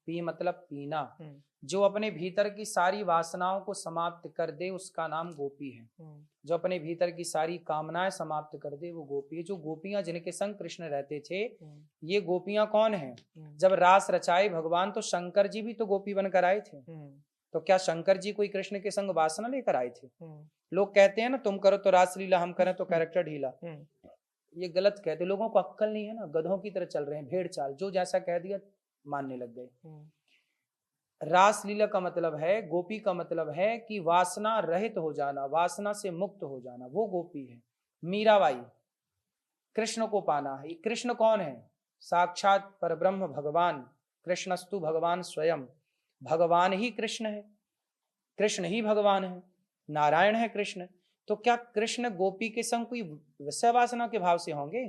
पी मतलब पीना, जो अपने भीतर की सारी वासनाओं को समाप्त कर दे उसका नाम गोपी है। जो अपने भीतर की सारी कामनाएं समाप्त कर दे वो गोपी है। जो गोपियां जिनके संग कृष्ण रहते थे, ये गोपियां कौन है? जब रास रचाए भगवान तो शंकर जी भी तो गोपी बनकर आए थे। तो क्या शंकर जी कोई कृष्ण के संग वासना लेकर आए थे? लोग कहते हैं ना तुम करो तो रास लीला, हम करें तो कैरेक्टर ढीला। ये गलत कहते, लोगों को अक्कल नहीं है ना, गधों की तरह चल रहे हैं, भेड़ चाल, जो जैसा कह दिया मानने लग गए। रास लीला का मतलब है, गोपी का मतलब है कि वासना रहित हो जाना, वासना से मुक्त हो जाना, वो गोपी है। मीराबाई, कृष्ण को पाना है। कृष्ण कौन है? साक्षात परब्रह्म भगवान, कृष्णस्तु भगवान स्वयं। भगवान ही कृष्ण है, कृष्ण ही भगवान है, नारायण है कृष्ण। तो क्या कृष्ण गोपी के संग कोई विषय वासना के भाव से होंगे?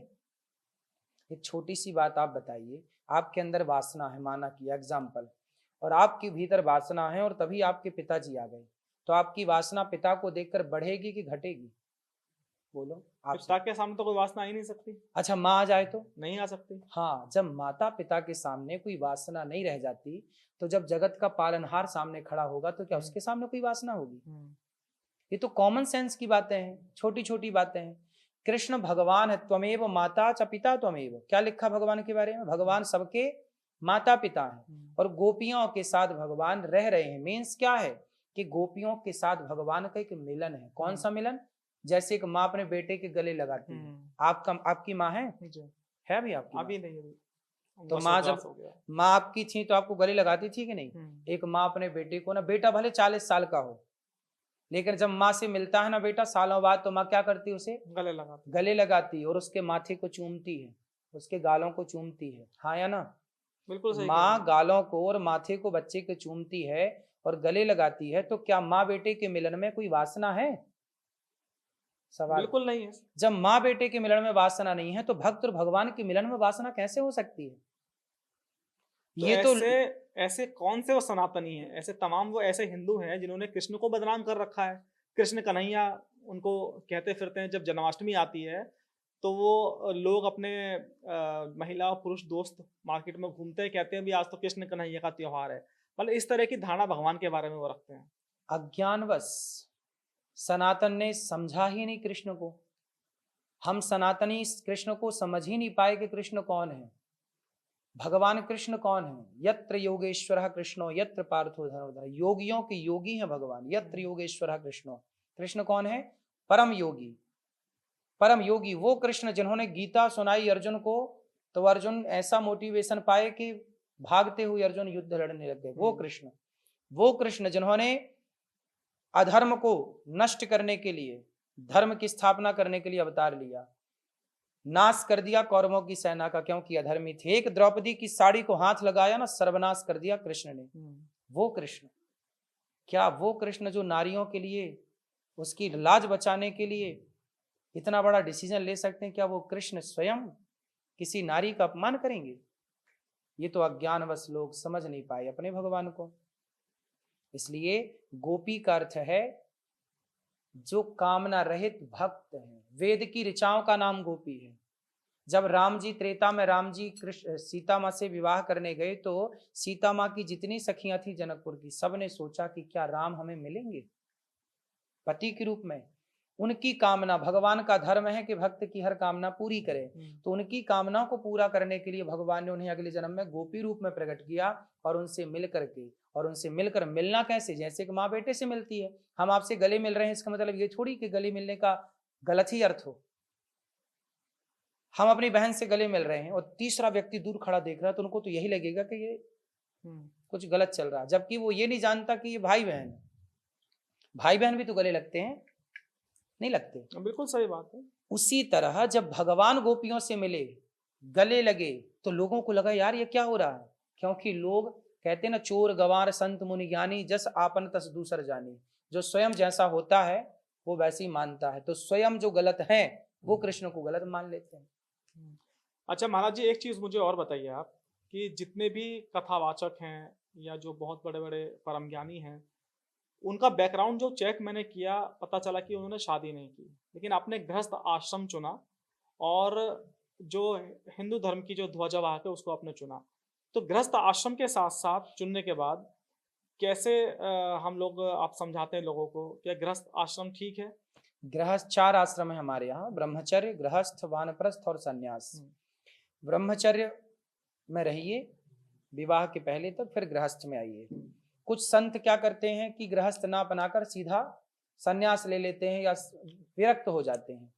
एक छोटी सी बात आप बताइए, आपके अंदर वासना है, माना कि एग्जाम्पल, और आपके भीतर वासना है और तभी आपके पिताजी आ गए, तो आपकी वासना पिता को देखकर बढ़ेगी कि घटेगी? बोलो। पिता के सामने तो कोई वासना आ ही नहीं सकती। अच्छा, माँ आ जाए तो नहीं आ सकती। हाँ, जब माता पिता के सामने कोई वासना नहीं रह जाती, तो जब जगत का पालनहार सामने खड़ा होगा तो क्या उसके सामने कोई वासना होगी? ये तो कॉमन सेंस की बातें हैं, छोटी छोटी बातें हैं। कृष्ण भगवान है, त्वमेव माता च पिता त्वमेव। क्या लिखा भगवान के बारे में? भगवान सबके माता पिता हैं और गोपियों के साथ भगवान रह रहे हैं। मीन्स क्या है कि गोपियों के साथ भगवान का एक मिलन है। कौन सा मिलन? जैसे एक माँ अपने बेटे के गले लगाती है। आपकी माँ है भी आपकी? अभी नहीं, अभी तो माँ जब माँ आपकी थी तो आपको गले लगाती थी कि नहीं? एक माँ अपने बेटे को ना, बेटा भले 40 साल का हो, लेकिन जब माँ से मिलता है ना बेटा सालों बाद, तो माँ क्या करती है? उसे गले लगाती है और उसके माथे को चूमती है, उसके गालों को चूमती है। हाँ या ना? बिल्कुल सही। माँ गालों को और माथे को बच्चे के चूमती है और गले लगाती है, तो क्या माँ बेटे के मिलन में कोई वासना है? सवाल बिल्कुल नहीं है। जब माँ बेटे के मिलन में वासना नहीं है तो भक्त और भगवान के मिलन में वासना कैसे हो सकती है? तो ये ऐसे कौन से वो सनातनी हैं? ऐसे तमाम वो ऐसे हिंदू हैं जिन्होंने कृष्ण को बदनाम कर रखा है। कृष्ण कन्हैया उनको कहते फिरते हैं। जब जन्माष्टमी आती है तो वो लोग अपने महिला और पुरुष दोस्त मार्केट में घूमते हैं, कहते हैं भी आज तो कृष्ण कन्हैया का त्योहार है। मतलब इस तरह की धारणा भगवान के बारे में वो रखते हैं। अज्ञानवश सनातन ने समझा ही नहीं कृष्ण को। हम सनातनी कृष्ण को समझ ही नहीं पाए कि कृष्ण कौन है, भगवान कृष्ण कौन है। यत्र योगेश्वर कृष्णो यत्र पार्थो धनुर्धर। योगियों के योगी है भगवान। यत्र योगेश्वर कृष्णो, कृष्ण कौन है? परम योगी। परम योगी वो कृष्ण जिन्होंने गीता सुनाई अर्जुन को, तो अर्जुन ऐसा मोटिवेशन पाए कि भागते हुए अर्जुन युद्ध लड़ने लग गए। वो कृष्ण जिन्होंने अधर्म को नष्ट करने के लिए, धर्म की स्थापना करने के लिए अवतार लिया, नाश कर दिया कौरवों की सेना का, क्योंकि अधर्मी थे। एक द्रौपदी की साड़ी को हाथ लगाया ना, सर्वनाश कर दिया कृष्ण ने। वो कृष्ण, क्या वो कृष्ण जो नारियों के लिए, उसकी लाज बचाने के लिए इतना बड़ा डिसीजन ले सकते हैं, क्या वो कृष्ण स्वयं किसी नारी का अपमान करेंगे? ये तो अज्ञानवश लोग समझ नहीं पाए अपने भगवान को। इसलिए गोपी का अर्थ है जो कामना रहित भक्त हैं। वेद की ऋचाओं का नाम गोपी है। जब राम जी त्रेता में राम जी कृष्ण सीता माँ से विवाह करने गए तो सीता माँ की जितनी सखियां थी जनकपुर की, सबने सोचा कि क्या राम हमें मिलेंगे पति के रूप में। उनकी कामना, भगवान का धर्म है कि भक्त की हर कामना पूरी करे, तो उनकी कामनाओं को पूरा करने के लिए भगवान ने उन्हें अगले जन्म में गोपी रूप में प्रकट किया और उनसे मिल करके, और उनसे मिलकर मिलना कैसे? जैसे कि माँ बेटे से मिलती है। हम आपसे गले मिल रहे हैं, इसका मतलब ये थोड़ी कि गले मिलने का गलत ही अर्थ हो। हम अपनी बहन से गले मिल रहे हैं और तीसरा व्यक्ति दूर खड़ा देख रहा है तो उनको तो यही लगेगा कि ये कुछ गलत चल रहा है, जबकि वो ये नहीं जानता कि ये भाई बहन है। भाई बहन भी तो गले लगते हैं, नहीं लगते? बिल्कुल सही बात है। उसी तरह जब भगवान गोपियों से मिले, गले लगे, तो लोगों को लगा यार ये क्या हो रहा है, क्योंकि लोग कहते हैं ना, चोर गवार संत मुनि ज्ञानी जस आपन तस दूसर जानी। जो स्वयं जैसा होता है वो वैसे ही मानता है, तो स्वयं जो गलत है वो कृष्ण को गलत मान लेते हैं। अच्छा महाराज जी, एक चीज मुझे और बताइए आप, कि जितने भी कथावाचक हैं या जो बहुत बड़े बड़े परम ज्ञानी हैं, उनका बैकग्राउंड जो चेक मैंने किया, पता चला कि उन्होंने शादी नहीं की, लेकिन आपने गृहस्थ आश्रम चुना और जो हिंदू धर्म की जो ध्वजावाहक है उसको आपने चुना। तो गृहस्थ आश्रम के साथ साथ चुनने के बाद कैसे हम लोग, आप समझाते हैं लोगों को, क्या गृहस्थ आश्रम ठीक है? गृहस्थ 4 आश्रम है हमारे यहाँ, ब्रह्मचर्य, गृहस्थ, वानप्रस्थ और संन्यास। ब्रह्मचर्य में रहिए विवाह के पहले तक, फिर गृहस्थ में आइए। कुछ संत क्या करते हैं कि गृहस्थ ना बनाकर सीधा संन्यास ले लेते हैं या विरक्त हो जाते हैं,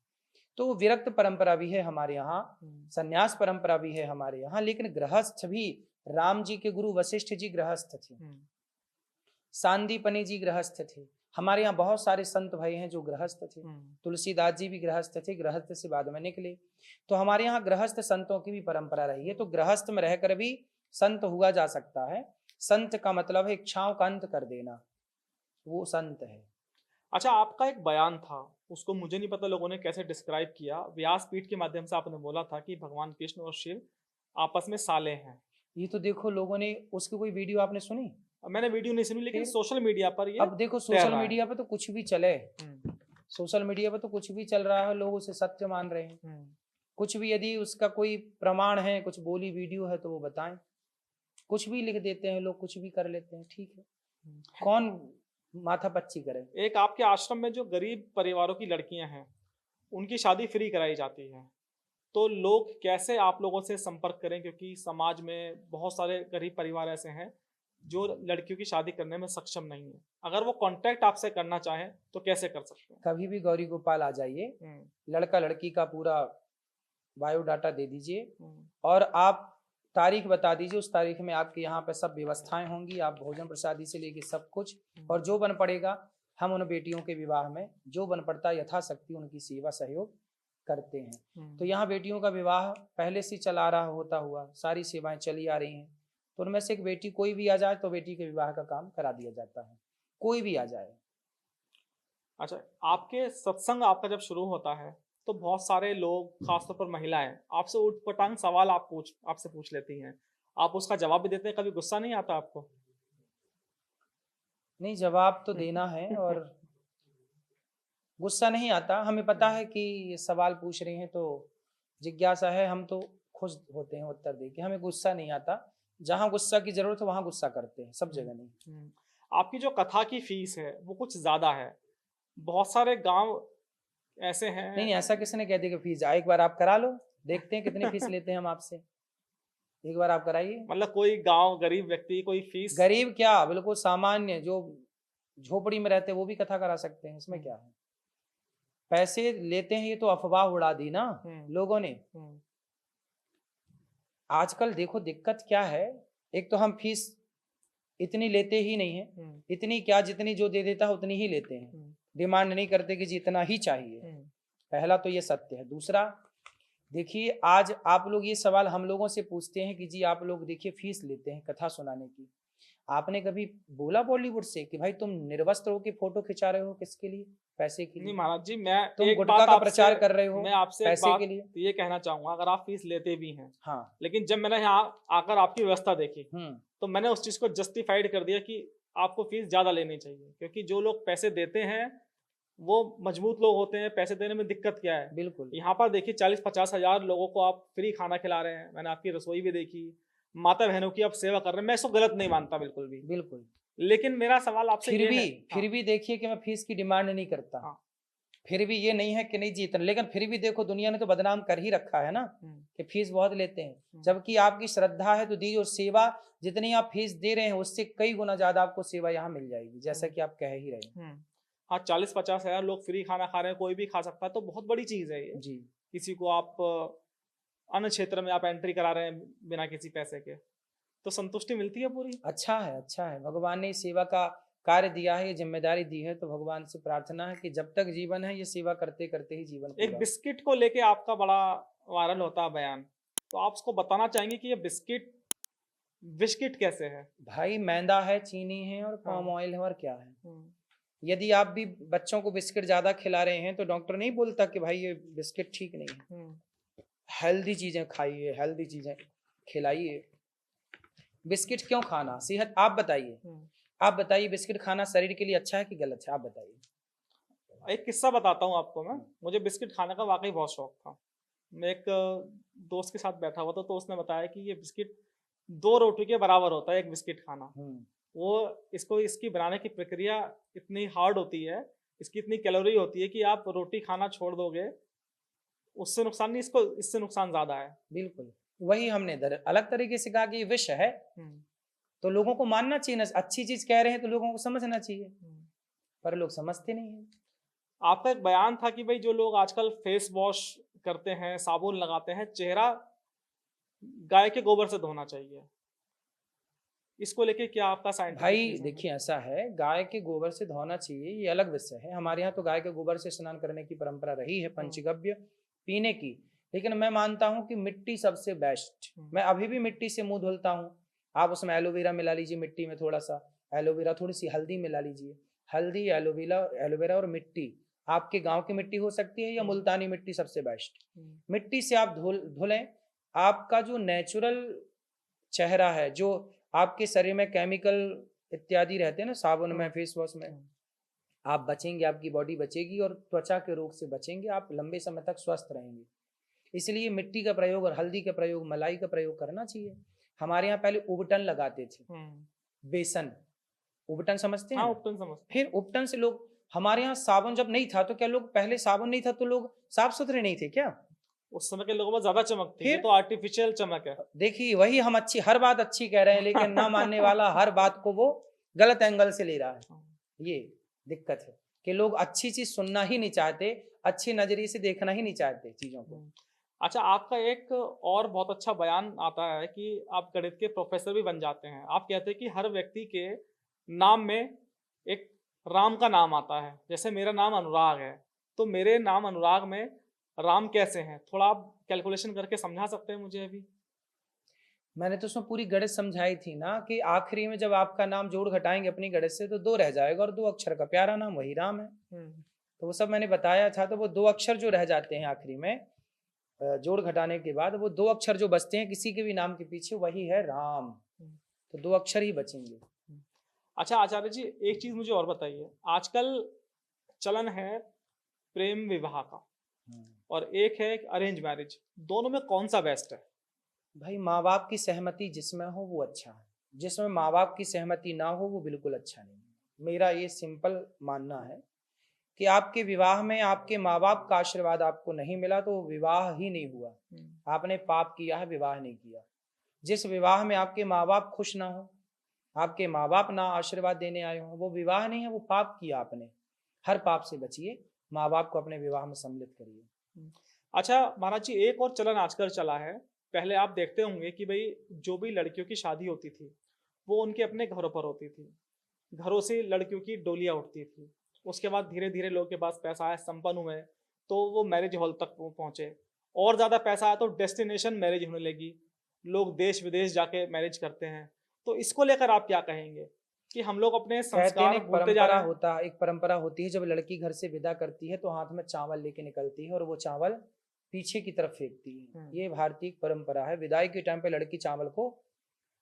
तो विरक्त परंपरा भी है हमारे यहाँ, संन्यास परंपरा भी है हमारे यहाँ। लेकिन गृहस्थ भी, राम जी के गुरु वशिष्ठ जी गृहस्थ थे, सांदीपनि जी गृहस्थ थे, हमारे यहाँ बहुत सारे संत भाई हैं जो गृहस्थ थे, तुलसीदास जी भी गृहस्थ थे, गृहस्थ से बाद में निकले। तो हमारे यहाँ गृहस्थ संतों की भी परंपरा रही है, तो गृहस्थ में रहकर भी संत हुआ जा सकता है। संत का मतलब है इच्छाओं का अंत कर देना, वो संत है। अच्छा, आपका एक बयान था, उसको मुझे नहीं पता लोगों ने कैसे डिस्क्राइब किया, व्यासपीठ के माध्यम से आपने बोला था कि भगवान कृष्ण और शिव आपस में साले हैं। ये तो देखो लोगों ने, उसकी कोई वीडियो आपने सुनी? मैंने वीडियो नहीं सुनी, लेकिन सोशल मीडिया पर ये, अब देखो सोशल मीडिया पे तो कुछ भी चले, सोशल मीडिया पे तो कुछ भी चल रहा है, लोग उसे सत्य मान रहे हैं। कुछ भी यदि उसका कोई प्रमाण है, कुछ बोली वीडियो है तो वो बताएं। कुछ भी लिख देते हैं लोग, कुछ भी कर लेते हैं, ठीक है, कौन माथा पच्ची करे। एक आपके आश्रम में जो गरीब परिवारों की लड़कियां हैं, उनकी शादी फ्री कराई जाती है। तो लोग कैसे आप लोगों से संपर्क करें, क्योंकि समाज में बहुत सारे गरीब परिवार ऐसे हैं जो लड़कियों की शादी करने में सक्षम नहीं है। अगर वो कांटेक्ट आपसे करना चाहें तो कैसे कर सकते हैं? कभी भी गौरी गोपाल आ जाइए, लड़का लड़की का पूरा बायोडाटा दे दीजिए और आप तारीख बता दीजिए। उस तारीख में आपके यहाँ पे सब व्यवस्थाएं होंगी, आप भोजन प्रसादी से लेके सब कुछ, और जो बन पड़ेगा हम उन बेटियों के विवाह में जो बन पड़ता है यथाशक्ति उनकी सेवा सहयोग करते हैं। तो यहाँ बेटियों का विवाह पहले से चला आ रहा होता हुआ सारी सेवाएं चली आ रही हैं, तो उनमें से एक बेटी कोई भी आ जाए तो बेटी के विवाह का काम करा दिया जाता है, कोई भी आ जाए। अच्छा, आपके सत्संग आपका जब शुरू होता है तो बहुत सारे लोग, खासतौर पर महिलाएं, आपसे ऊटपटांग सवाल आपसे पूछ लेती हैं। आप उसका जवाब भी देते हैं, कभी गुस्सा नहीं आता आपको? नहीं, जवाब तो देना है और गुस्सा नहीं आता। हमें पता है कि ये सवाल पूछ रहे हैं तो जिज्ञासा है, हम तो खुश होते हैं उत्तर दे के, हमें गुस्सा नहीं आता। जहाँ गुस्सा की जरूरत है वहां गुस्सा करते हैं, सब जगह नहीं। आपकी जो कथा की फीस है वो कुछ ज्यादा है। बहुत सारे गांव ऐसे हैं। नहीं, ऐसा किसने कह दिया कि फीस? एक बार आप करा लो, देखते हैं कितनी फीस लेते हैं हम आपसे। एक बार आप कराइए। मतलब कोई गांव गरीब व्यक्ति कोई फीस? गरीब क्या, बिल्कुल सामान्य जो झोपड़ी में रहते हैं वो भी कथा करा सकते हैं, इसमें क्या है? पैसे लेते हैं ये तो अफवाह उड़ा दी ना लोगों ने। आजकल देखो दिक्कत क्या है, एक तो हम फीस इतनी लेते ही नहीं है, इतनी क्या, जितनी जो दे देता है उतनी ही लेते हैं, डिमांड नहीं करते कि जितना ही चाहिए। पहला तो ये सत्य है। दूसरा, देखिए आज आप लोग ये सवाल हम लोगों से पूछते हैं कि जी आप लोग देखिए फीस लेते हैं कथा सुनाने की, आपने कभी बोला बॉलीवुड से कि भाई तुम निर्वस्त्र होकर फोटो खिंचा रहे हो किसके लिए? पैसे के लिए? नहीं महाराज जी, मैं तुम एक गुटखा बात का प्रचार कर रहे हो, मैं आपसे एक पैसे बात के लिए? ये कहना चाहूंगा, अगर आप फीस लेते भी हैं, हाँ, लेकिन जब मैंने यहाँ आकर आपकी व्यवस्था देखी तो मैंने उस चीज को जस्टिफाइड कर दिया कि आपको फीस ज्यादा लेनी चाहिए, क्योंकि जो लोग पैसे देते हैं वो मजबूत लोग होते हैं। पैसे देने में दिक्कत क्या है? बिल्कुल। यहाँ पर देखिए 40-50 हजार लोगों को आप फ्री खाना खिला रहे हैं। मैंने आपकी रसोई भी देखी, माता बहनों की आप सेवा कर रहे हैं, मैं इसको गलत नहीं मानता बिल्कुल भी। बिल्कुल। लेकिन मेरा सवाल आपसे ये है, फिर भी देखिए कि मैं फीस की डिमांड नहीं करता। फिर भी ये नहीं है कि नहीं जीतना, लेकिन फिर भी देखो दुनिया ने तो बदनाम कर ही रखा है ना कि फीस बहुत लेते हैं, जबकि आपकी श्रद्धा है तो दीजिए। और सेवा जितनी आप फीस दे रहे हैं उससे कई गुना ज्यादा आपको सेवा यहाँ मिल जाएगी, जैसा कि आप कह ही रहे हैं। हाँ, 40-50 हजार लोग फ्री खाना खा रहे हैं, कोई भी खा सकता है, तो बहुत बड़ी चीज है ये जी। किसी को आप अन्य क्षेत्र में आप एंट्री करा रहे हैं बिना किसी पैसे के, तो संतुष्टि मिलती है पूरी। अच्छा है, अच्छा है। भगवान ने सेवा का कार्य दिया है, ये जिम्मेदारी दी है, तो भगवान से प्रार्थना है कि जब तक जीवन है ये सेवा करते करते ही जीवन एक बिस्किट को लेके आपका बड़ा वायरल होता है बयान, तो आप उसको बताना चाहेंगे कि ये बिस्किट कैसे है? भाई मैदा है, चीनी है और पाम ऑयल है, और क्या है? यदि आप भी बच्चों को बिस्किट ज्यादा खिला रहे हैं तो डॉक्टर नहीं बोलता कि भाई ये बिस्किट ठीक नहीं है, हेल्दी चीजें खाइए, हेल्दी चीजें खिलाइए। बिस्किट क्यों खाना? सेहत, आप बताइए बिस्किट खाना शरीर के लिए अच्छा है कि गलत है? आप बताइए। एक किस्सा बताता हूँ आपको मैं। मुझे बिस्किट खाने का वाकई बहुत शौक था। मैं एक दोस्त के साथ बैठा हुआ था तो उसने बताया कि ये बिस्किट 2 रोटी के बराबर होता है, एक बिस्किट खाना। वो इसकी बनाने की प्रक्रिया इतनी हार्ड होती है, इसकी इतनी कैलोरी होती है कि आप रोटी खाना छोड़ दोगे उससे नुकसान नहीं, इससे नुकसान ज्यादा है। बिल्कुल वही हमने अलग तरीके से कहा कि ये विष है, तो लोगों को मानना चाहिए ना। अच्छी चीज कह रहे हैं तो लोगों को समझना चाहिए, पर लोग समझते नहीं है। आपका एक बयान था कि भाई जो लोग आजकल फेस वॉश करते हैं, साबुन लगाते हैं, चेहरा गाय के गोबर से धोना चाहिए, इसको लेके क्या आपका साइंटिफिक? भाई देखिए ऐसा है, गाय के गोबर से धोना चाहिए ये अलग विषय है। हमारे यहाँ तो गाय के गोबर से स्नान करने की परंपरा रही है, पंचगव्य पीने की। लेकिन मैं मानता हूँ कि मिट्टी सबसे बेस्ट। मैं अभी भी मिट्टी से मुंह धुलता हूँ। आप उसमें एलोवेरा मिला लीजिए, मिट्टी में थोड़ा सा एलोवेरा, थोड़ी सी हल्दी मिला लीजिए। हल्दी, एलोवेरा और मिट्टी, आपके गांव की मिट्टी हो सकती है या मुल्तानी मिट्टी, सबसे बेस्ट। मिट्टी से आप धुलें, आपका जो नेचुरल चेहरा है, जो आपके शरीर में केमिकल इत्यादि रहते हैं ना साबुन में, फेस वॉश में, आप बचेंगे, आपकी बॉडी बचेगी और त्वचा के रोग से बचेंगे, आप लंबे समय तक स्वस्थ रहेंगे। इसलिए मिट्टी का प्रयोग और हल्दी का प्रयोग, मलाई का प्रयोग करना चाहिए। हमारे यहाँ पहले उबटन लगाते थे, बेसन, उबटन समझते हैं? हाँ, उबटन समझते। फिर उबटन से लोग हमारे यहाँ साबुन जब नहीं था तो क्या लोग, पहले साबुन नहीं था तो लोग साफ सुथरे नहीं थे क्या? उस समय के लोगों में ज्यादा चमक थी, ये फिर तो आर्टिफिशियल चमक है। देखिए वही हम अच्छी, हर बात अच्छी कह रहे हैं लेकिन ना मानने वाला हर बात को वो गलत एंगल से ले रहा है। ये दिक्कत है कि लोग अच्छी चीज सुनना ही नहीं चाहते, अच्छे नजरिए से देखना ही नहीं चाहते चीजों को। अच्छा, आपका एक और बहुत अच्छा बयान आता है कि आप गणित के प्रोफेसर भी बन जाते हैं। आप कहते हैं कि हर व्यक्ति के नाम में एक राम का नाम आता है। जैसे मेरा नाम अनुराग है, तो मेरे नाम अनुराग में राम कैसे हैं? थोड़ा आप कैलकुलेशन करके समझा सकते हैं मुझे अभी? मैंने तो उसमें पूरी गणित समझाई थी ना कि आखिरी में जब आपका नाम जोड़ घटाएंगे अपनी गणित से तो 2 रह जाएगा और 2 अक्षर का प्यारा नाम वही राम है। तो वो सब मैंने बताया था। तो वो 2 अक्षर जो रह जाते हैं आखिरी में जोड़ घटाने के बाद, वो 2 अक्षर जो बचते हैं किसी के भी नाम के पीछे, वही है राम। तो 2 अक्षर ही बचेंगे। अच्छा आचार्य जी, एक चीज मुझे और बताइए। आजकल चलन है प्रेम विवाह का, और एक है अरेंज मैरिज। दोनों में कौन सा बेस्ट है? भाई माँ बाप की सहमति जिसमें हो वो अच्छा है, जिसमें माँ बाप की सहमति ना हो वो बिल्कुल अच्छा नहीं है। मेरा ये सिंपल मानना है कि आपके विवाह में आपके माँ बाप का आशीर्वाद आपको नहीं मिला तो विवाह ही नहीं हुआ। आपने पाप किया है, विवाह नहीं किया। जिस विवाह में आपके माँ बाप खुश ना हो, आपके माँ बाप ना आशीर्वाद देने आए हो, वो विवाह नहीं है, वो पाप किया आपने। हर पाप से बचिए, माँ बाप को अपने विवाह में सम्मिलित करिए। अच्छा महाराज जी, एक और चलन आजकल चला है। पहले आप देखते होंगे कि भाई जो भी लड़कियों की शादी होती थी वो उनके अपने घरों पर होती थी। घरों से लड़कियों की डोलियां उठती थी। उसके बाद धीरे धीरे लोगों के पास पैसा आया, संपन्न हुए, तो वो मैरिज हॉल तक वो पहुंचे। और ज़्यादा पैसा आया तो डेस्टिनेशन मैरिज होने लगी। लोग देश विदेश जाके मैरिज करते हैं। तो इसको लेकर आप क्या कहेंगे कि हम लोग अपने कहते हैं संस्कार एक भूलते जा परंपरा रहे हैं? होता है, एक परंपरा होती है, जब लड़की घर से विदा करती है तो हाथ में चावल लेके निकलती है और वो चावल पीछे की तरफ फेंकती है। ये भारतीय परंपरा है। विदाई के टाइम पे लड़की चावल को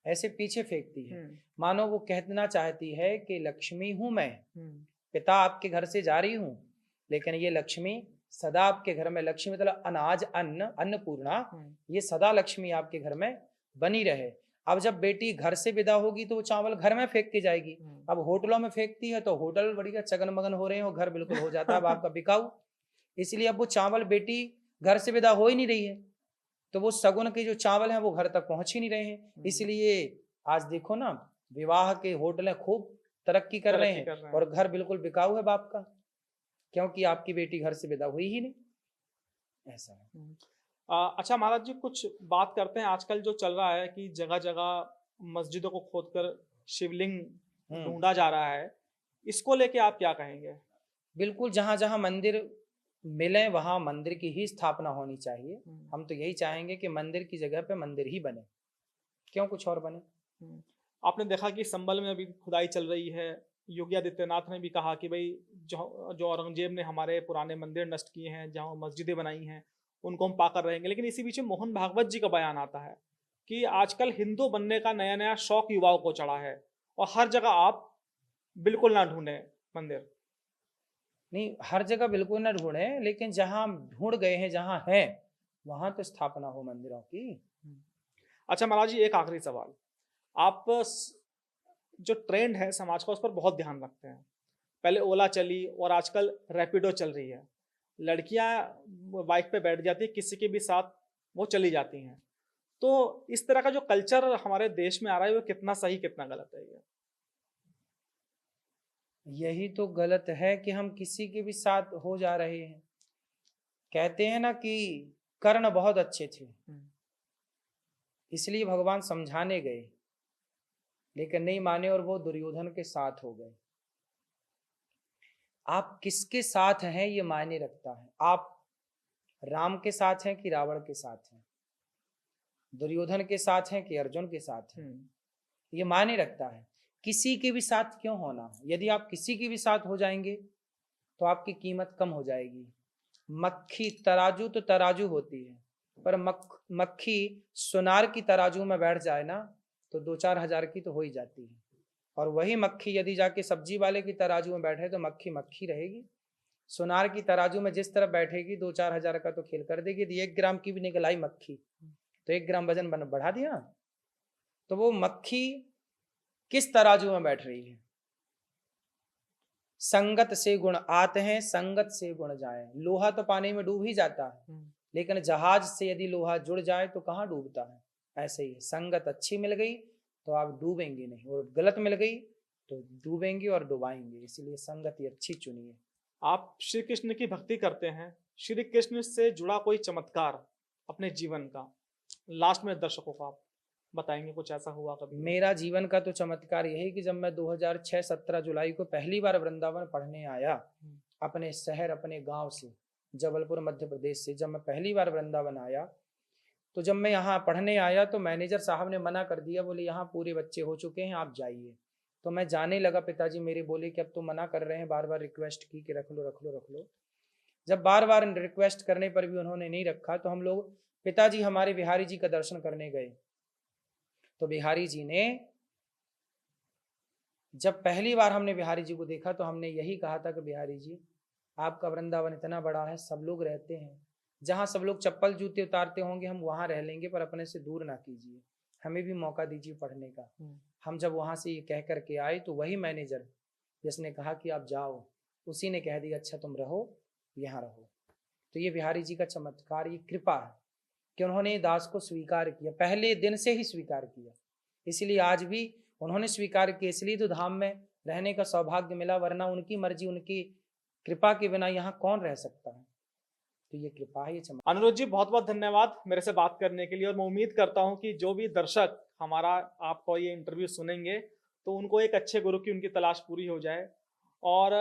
ऐसे पीछे फेंकती है, मानो वो कहना चाहती है कि लक्ष्मी हूं मैं, पिता आपके घर से जा रही हूं, लेकिन ये लक्ष्मी सदा आपके घर में, लक्ष्मी मतलब अनाज, अन्न, अन्नपूर्णा, ये सदा लक्ष्मी आपके घर में बनी रहे। अब जब बेटी घर से विदा होगी तो वो चावल घर में फेंक के जाएगी। अब होटलों में फेंकती है तो होटल बढ़िया चगन मगन हो रहे हैं और घर बिल्कुल हो जाता है अब आपका बिकाऊ। इसलिए अब वो चावल बेटी घर से विदा हो ही नहीं रही है, तो वो सगुन के जो चावल हैं वो घर तक पहुंच ही नहीं रहे हैं। इसलिए आज देखो ना, विवाह के होटलें खूब तरक्की कर रहे हैं और घर बिल्कुल बिकाऊ है बाप का, क्योंकि आपकी बेटी घर से विदा हुई ही नहीं। ऐसा है। अच्छा महाराज जी, कुछ बात करते हैं। आजकल जो चल रहा है कि जगह जगह मस्जिदों को खोदकर शिवलिंग ढूंढा जा रहा है, इसको लेके आप क्या कहेंगे? बिल्कुल, जहां जहां मंदिर मिले वहां मंदिर की ही स्थापना होनी चाहिए। हम तो यही चाहेंगे कि मंदिर की जगह पे मंदिर ही बने, क्यों कुछ और बने। आपने देखा कि संभल में अभी खुदाई चल रही है। योगी आदित्यनाथ ने भी कहा कि भाई जो औरंगजेब ने हमारे पुराने मंदिर नष्ट किए हैं, जहाँ मस्जिदें बनाई हैं, उनको हम पाकर रहेंगे। लेकिन इसी बीच में मोहन भागवत जी का बयान आता है कि आजकल हिंदू बनने का नया नया शौक युवाओं को चढ़ा है और हर जगह आप बिल्कुल ना ढूंढें मंदिर। नहीं, हर जगह बिल्कुल ना ढूंढे, लेकिन जहां ढूंढ गए हैं, जहां हैं, वहां तो स्थापना हो मंदिरों की। अच्छा महाराज जी, एक आखिरी सवाल। आप जो ट्रेंड है समाज का, उस पर बहुत ध्यान रखते हैं। पहले ओला चली और आजकल रैपिडो चल रही है। लड़कियां बाइक पे बैठ जाती है, किसी के भी साथ वो चली जाती हैं। तो इस तरह का जो कल्चर हमारे देश में आ रहा है, वो कितना सही कितना गलत है? ये यही तो गलत है कि हम किसी के भी साथ हो जा रहे हैं। कहते हैं ना कि कर्ण बहुत अच्छे थे, इसलिए भगवान समझाने गए, लेकिन नहीं माने और वो दुर्योधन के साथ हो गए। आप किसके साथ हैं ये मायने रखता है। आप राम के साथ हैं कि रावण के साथ हैं, दुर्योधन के साथ हैं कि अर्जुन के साथ हैं, ये मायने रखता है। किसी के भी साथ क्यों होना, यदि आप किसी के भी साथ हो जाएंगे तो आपकी कीमत कम हो जाएगी। मक्खी, तराजू तो तराजू होती है, पर मक्खी सुनार की तराजू में बैठ जाए ना तो 2-4 हजार की तो हो ही जाती है। और वही मक्खी यदि जाके सब्जी वाले की तराजू में बैठे तो मक्खी मक्खी रहेगी। सुनार की तराजू में जिस तरफ बैठेगी 2-4 हजार का तो खेल कर देगी। यदि 1 ग्राम की भी निकल आई मक्खी तो 1 ग्राम वजन बढ़ा दिया। तो वो मक्खी किस तराजू में बैठ रही है। संगत से गुण आते हैं, संगत से गुण जाए। लोहा तो पानी में डूब ही जाता है, लेकिन जहाज से यदि लोहा जुड़ जाए तो कहाँ डूबता है। ऐसे ही संगत अच्छी मिल गई तो आप डूबेंगे नहीं, और गलत मिल गई तो डूबेंगे और डुबाएंगे। इसलिए संगति अच्छी चुनिए। आप श्री कृष्ण की भक्ति करते हैं, श्री कृष्ण से जुड़ा कोई चमत्कार अपने जीवन का लास्ट में दर्शकों को आप बताएंगे, कुछ ऐसा हुआ कभी? मेरा जीवन का तो चमत्कार यही कि जब मैं 2006 17 जुलाई को पहली बार वृंदावन पढ़ने आया, अपने शहर अपने गांव से, जबलपुर मध्य प्रदेश से, जब मैं पहली बार वृंदावन आया, तो जब मैं यहाँ पढ़ने आया तो मैनेजर साहब ने मना कर दिया, बोले यहाँ पूरे बच्चे हो चुके हैं, आप जाइए। तो मैं जाने लगा, पिताजी मेरे बोले कि अब तो मना कर रहे हैं, बार बार रिक्वेस्ट की कि रख लो रख लो रख लो। जब बार बार रिक्वेस्ट करने पर भी उन्होंने नहीं रखा, तो हम लोग पिताजी हमारे बिहारी जी का दर्शन करने गए। तो बिहारी जी ने, जब पहली बार हमने बिहारी जी को देखा तो हमने यही कहा था कि बिहारी जी आपका वृंदावन इतना बड़ा है, सब लोग रहते हैं, जहाँ सब लोग चप्पल जूते उतारते होंगे हम वहाँ रह लेंगे, पर अपने से दूर ना कीजिए, हमें भी मौका दीजिए पढ़ने का। हम जब वहाँ से ये कह करके आए तो वही मैनेजर जिसने कहा कि आप जाओ, उसी ने कह दिया अच्छा तुम रहो, यहाँ रहो। तो ये बिहारी जी का चमत्कार, ये कृपा है कि उन्होंने दास को स्वीकार किया, पहले दिन से ही स्वीकार किया। इसलिए आज भी उन्होंने स्वीकार किया, इसलिए तो धाम में रहने का सौभाग्य मिला, वरना उनकी मर्जी उनकी कृपा के बिना यहाँ कौन रह सकता है। तो ये कृपा है, ये चमत्कार। अनुरोध जी बहुत बहुत धन्यवाद मेरे से बात करने के लिए, और मैं उम्मीद करता हूँ कि जो भी दर्शक हमारा आपको ये इंटरव्यू सुनेंगे तो उनको एक अच्छे गुरु की उनकी तलाश पूरी हो जाए। और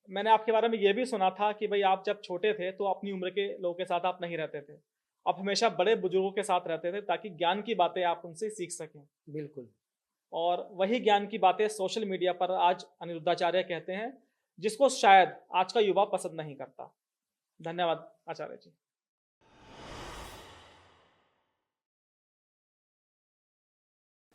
मैंने आपके बारे में ये भी सुना था कि भाई आप जब छोटे थे तो अपनी उम्र के लोगों के साथ आप नहीं रहते थे, आप हमेशा बड़े बुजुर्गों के साथ रहते थे ताकि ज्ञान की बातें आप उनसे सीख सकें। बिल्कुल। और वही ज्ञान की बातें सोशल मीडिया पर आज अनिरुद्धाचार्य कहते हैं, जिसको शायद आज का युवा पसंद नहीं करता। धन्यवाद आचार्य जी।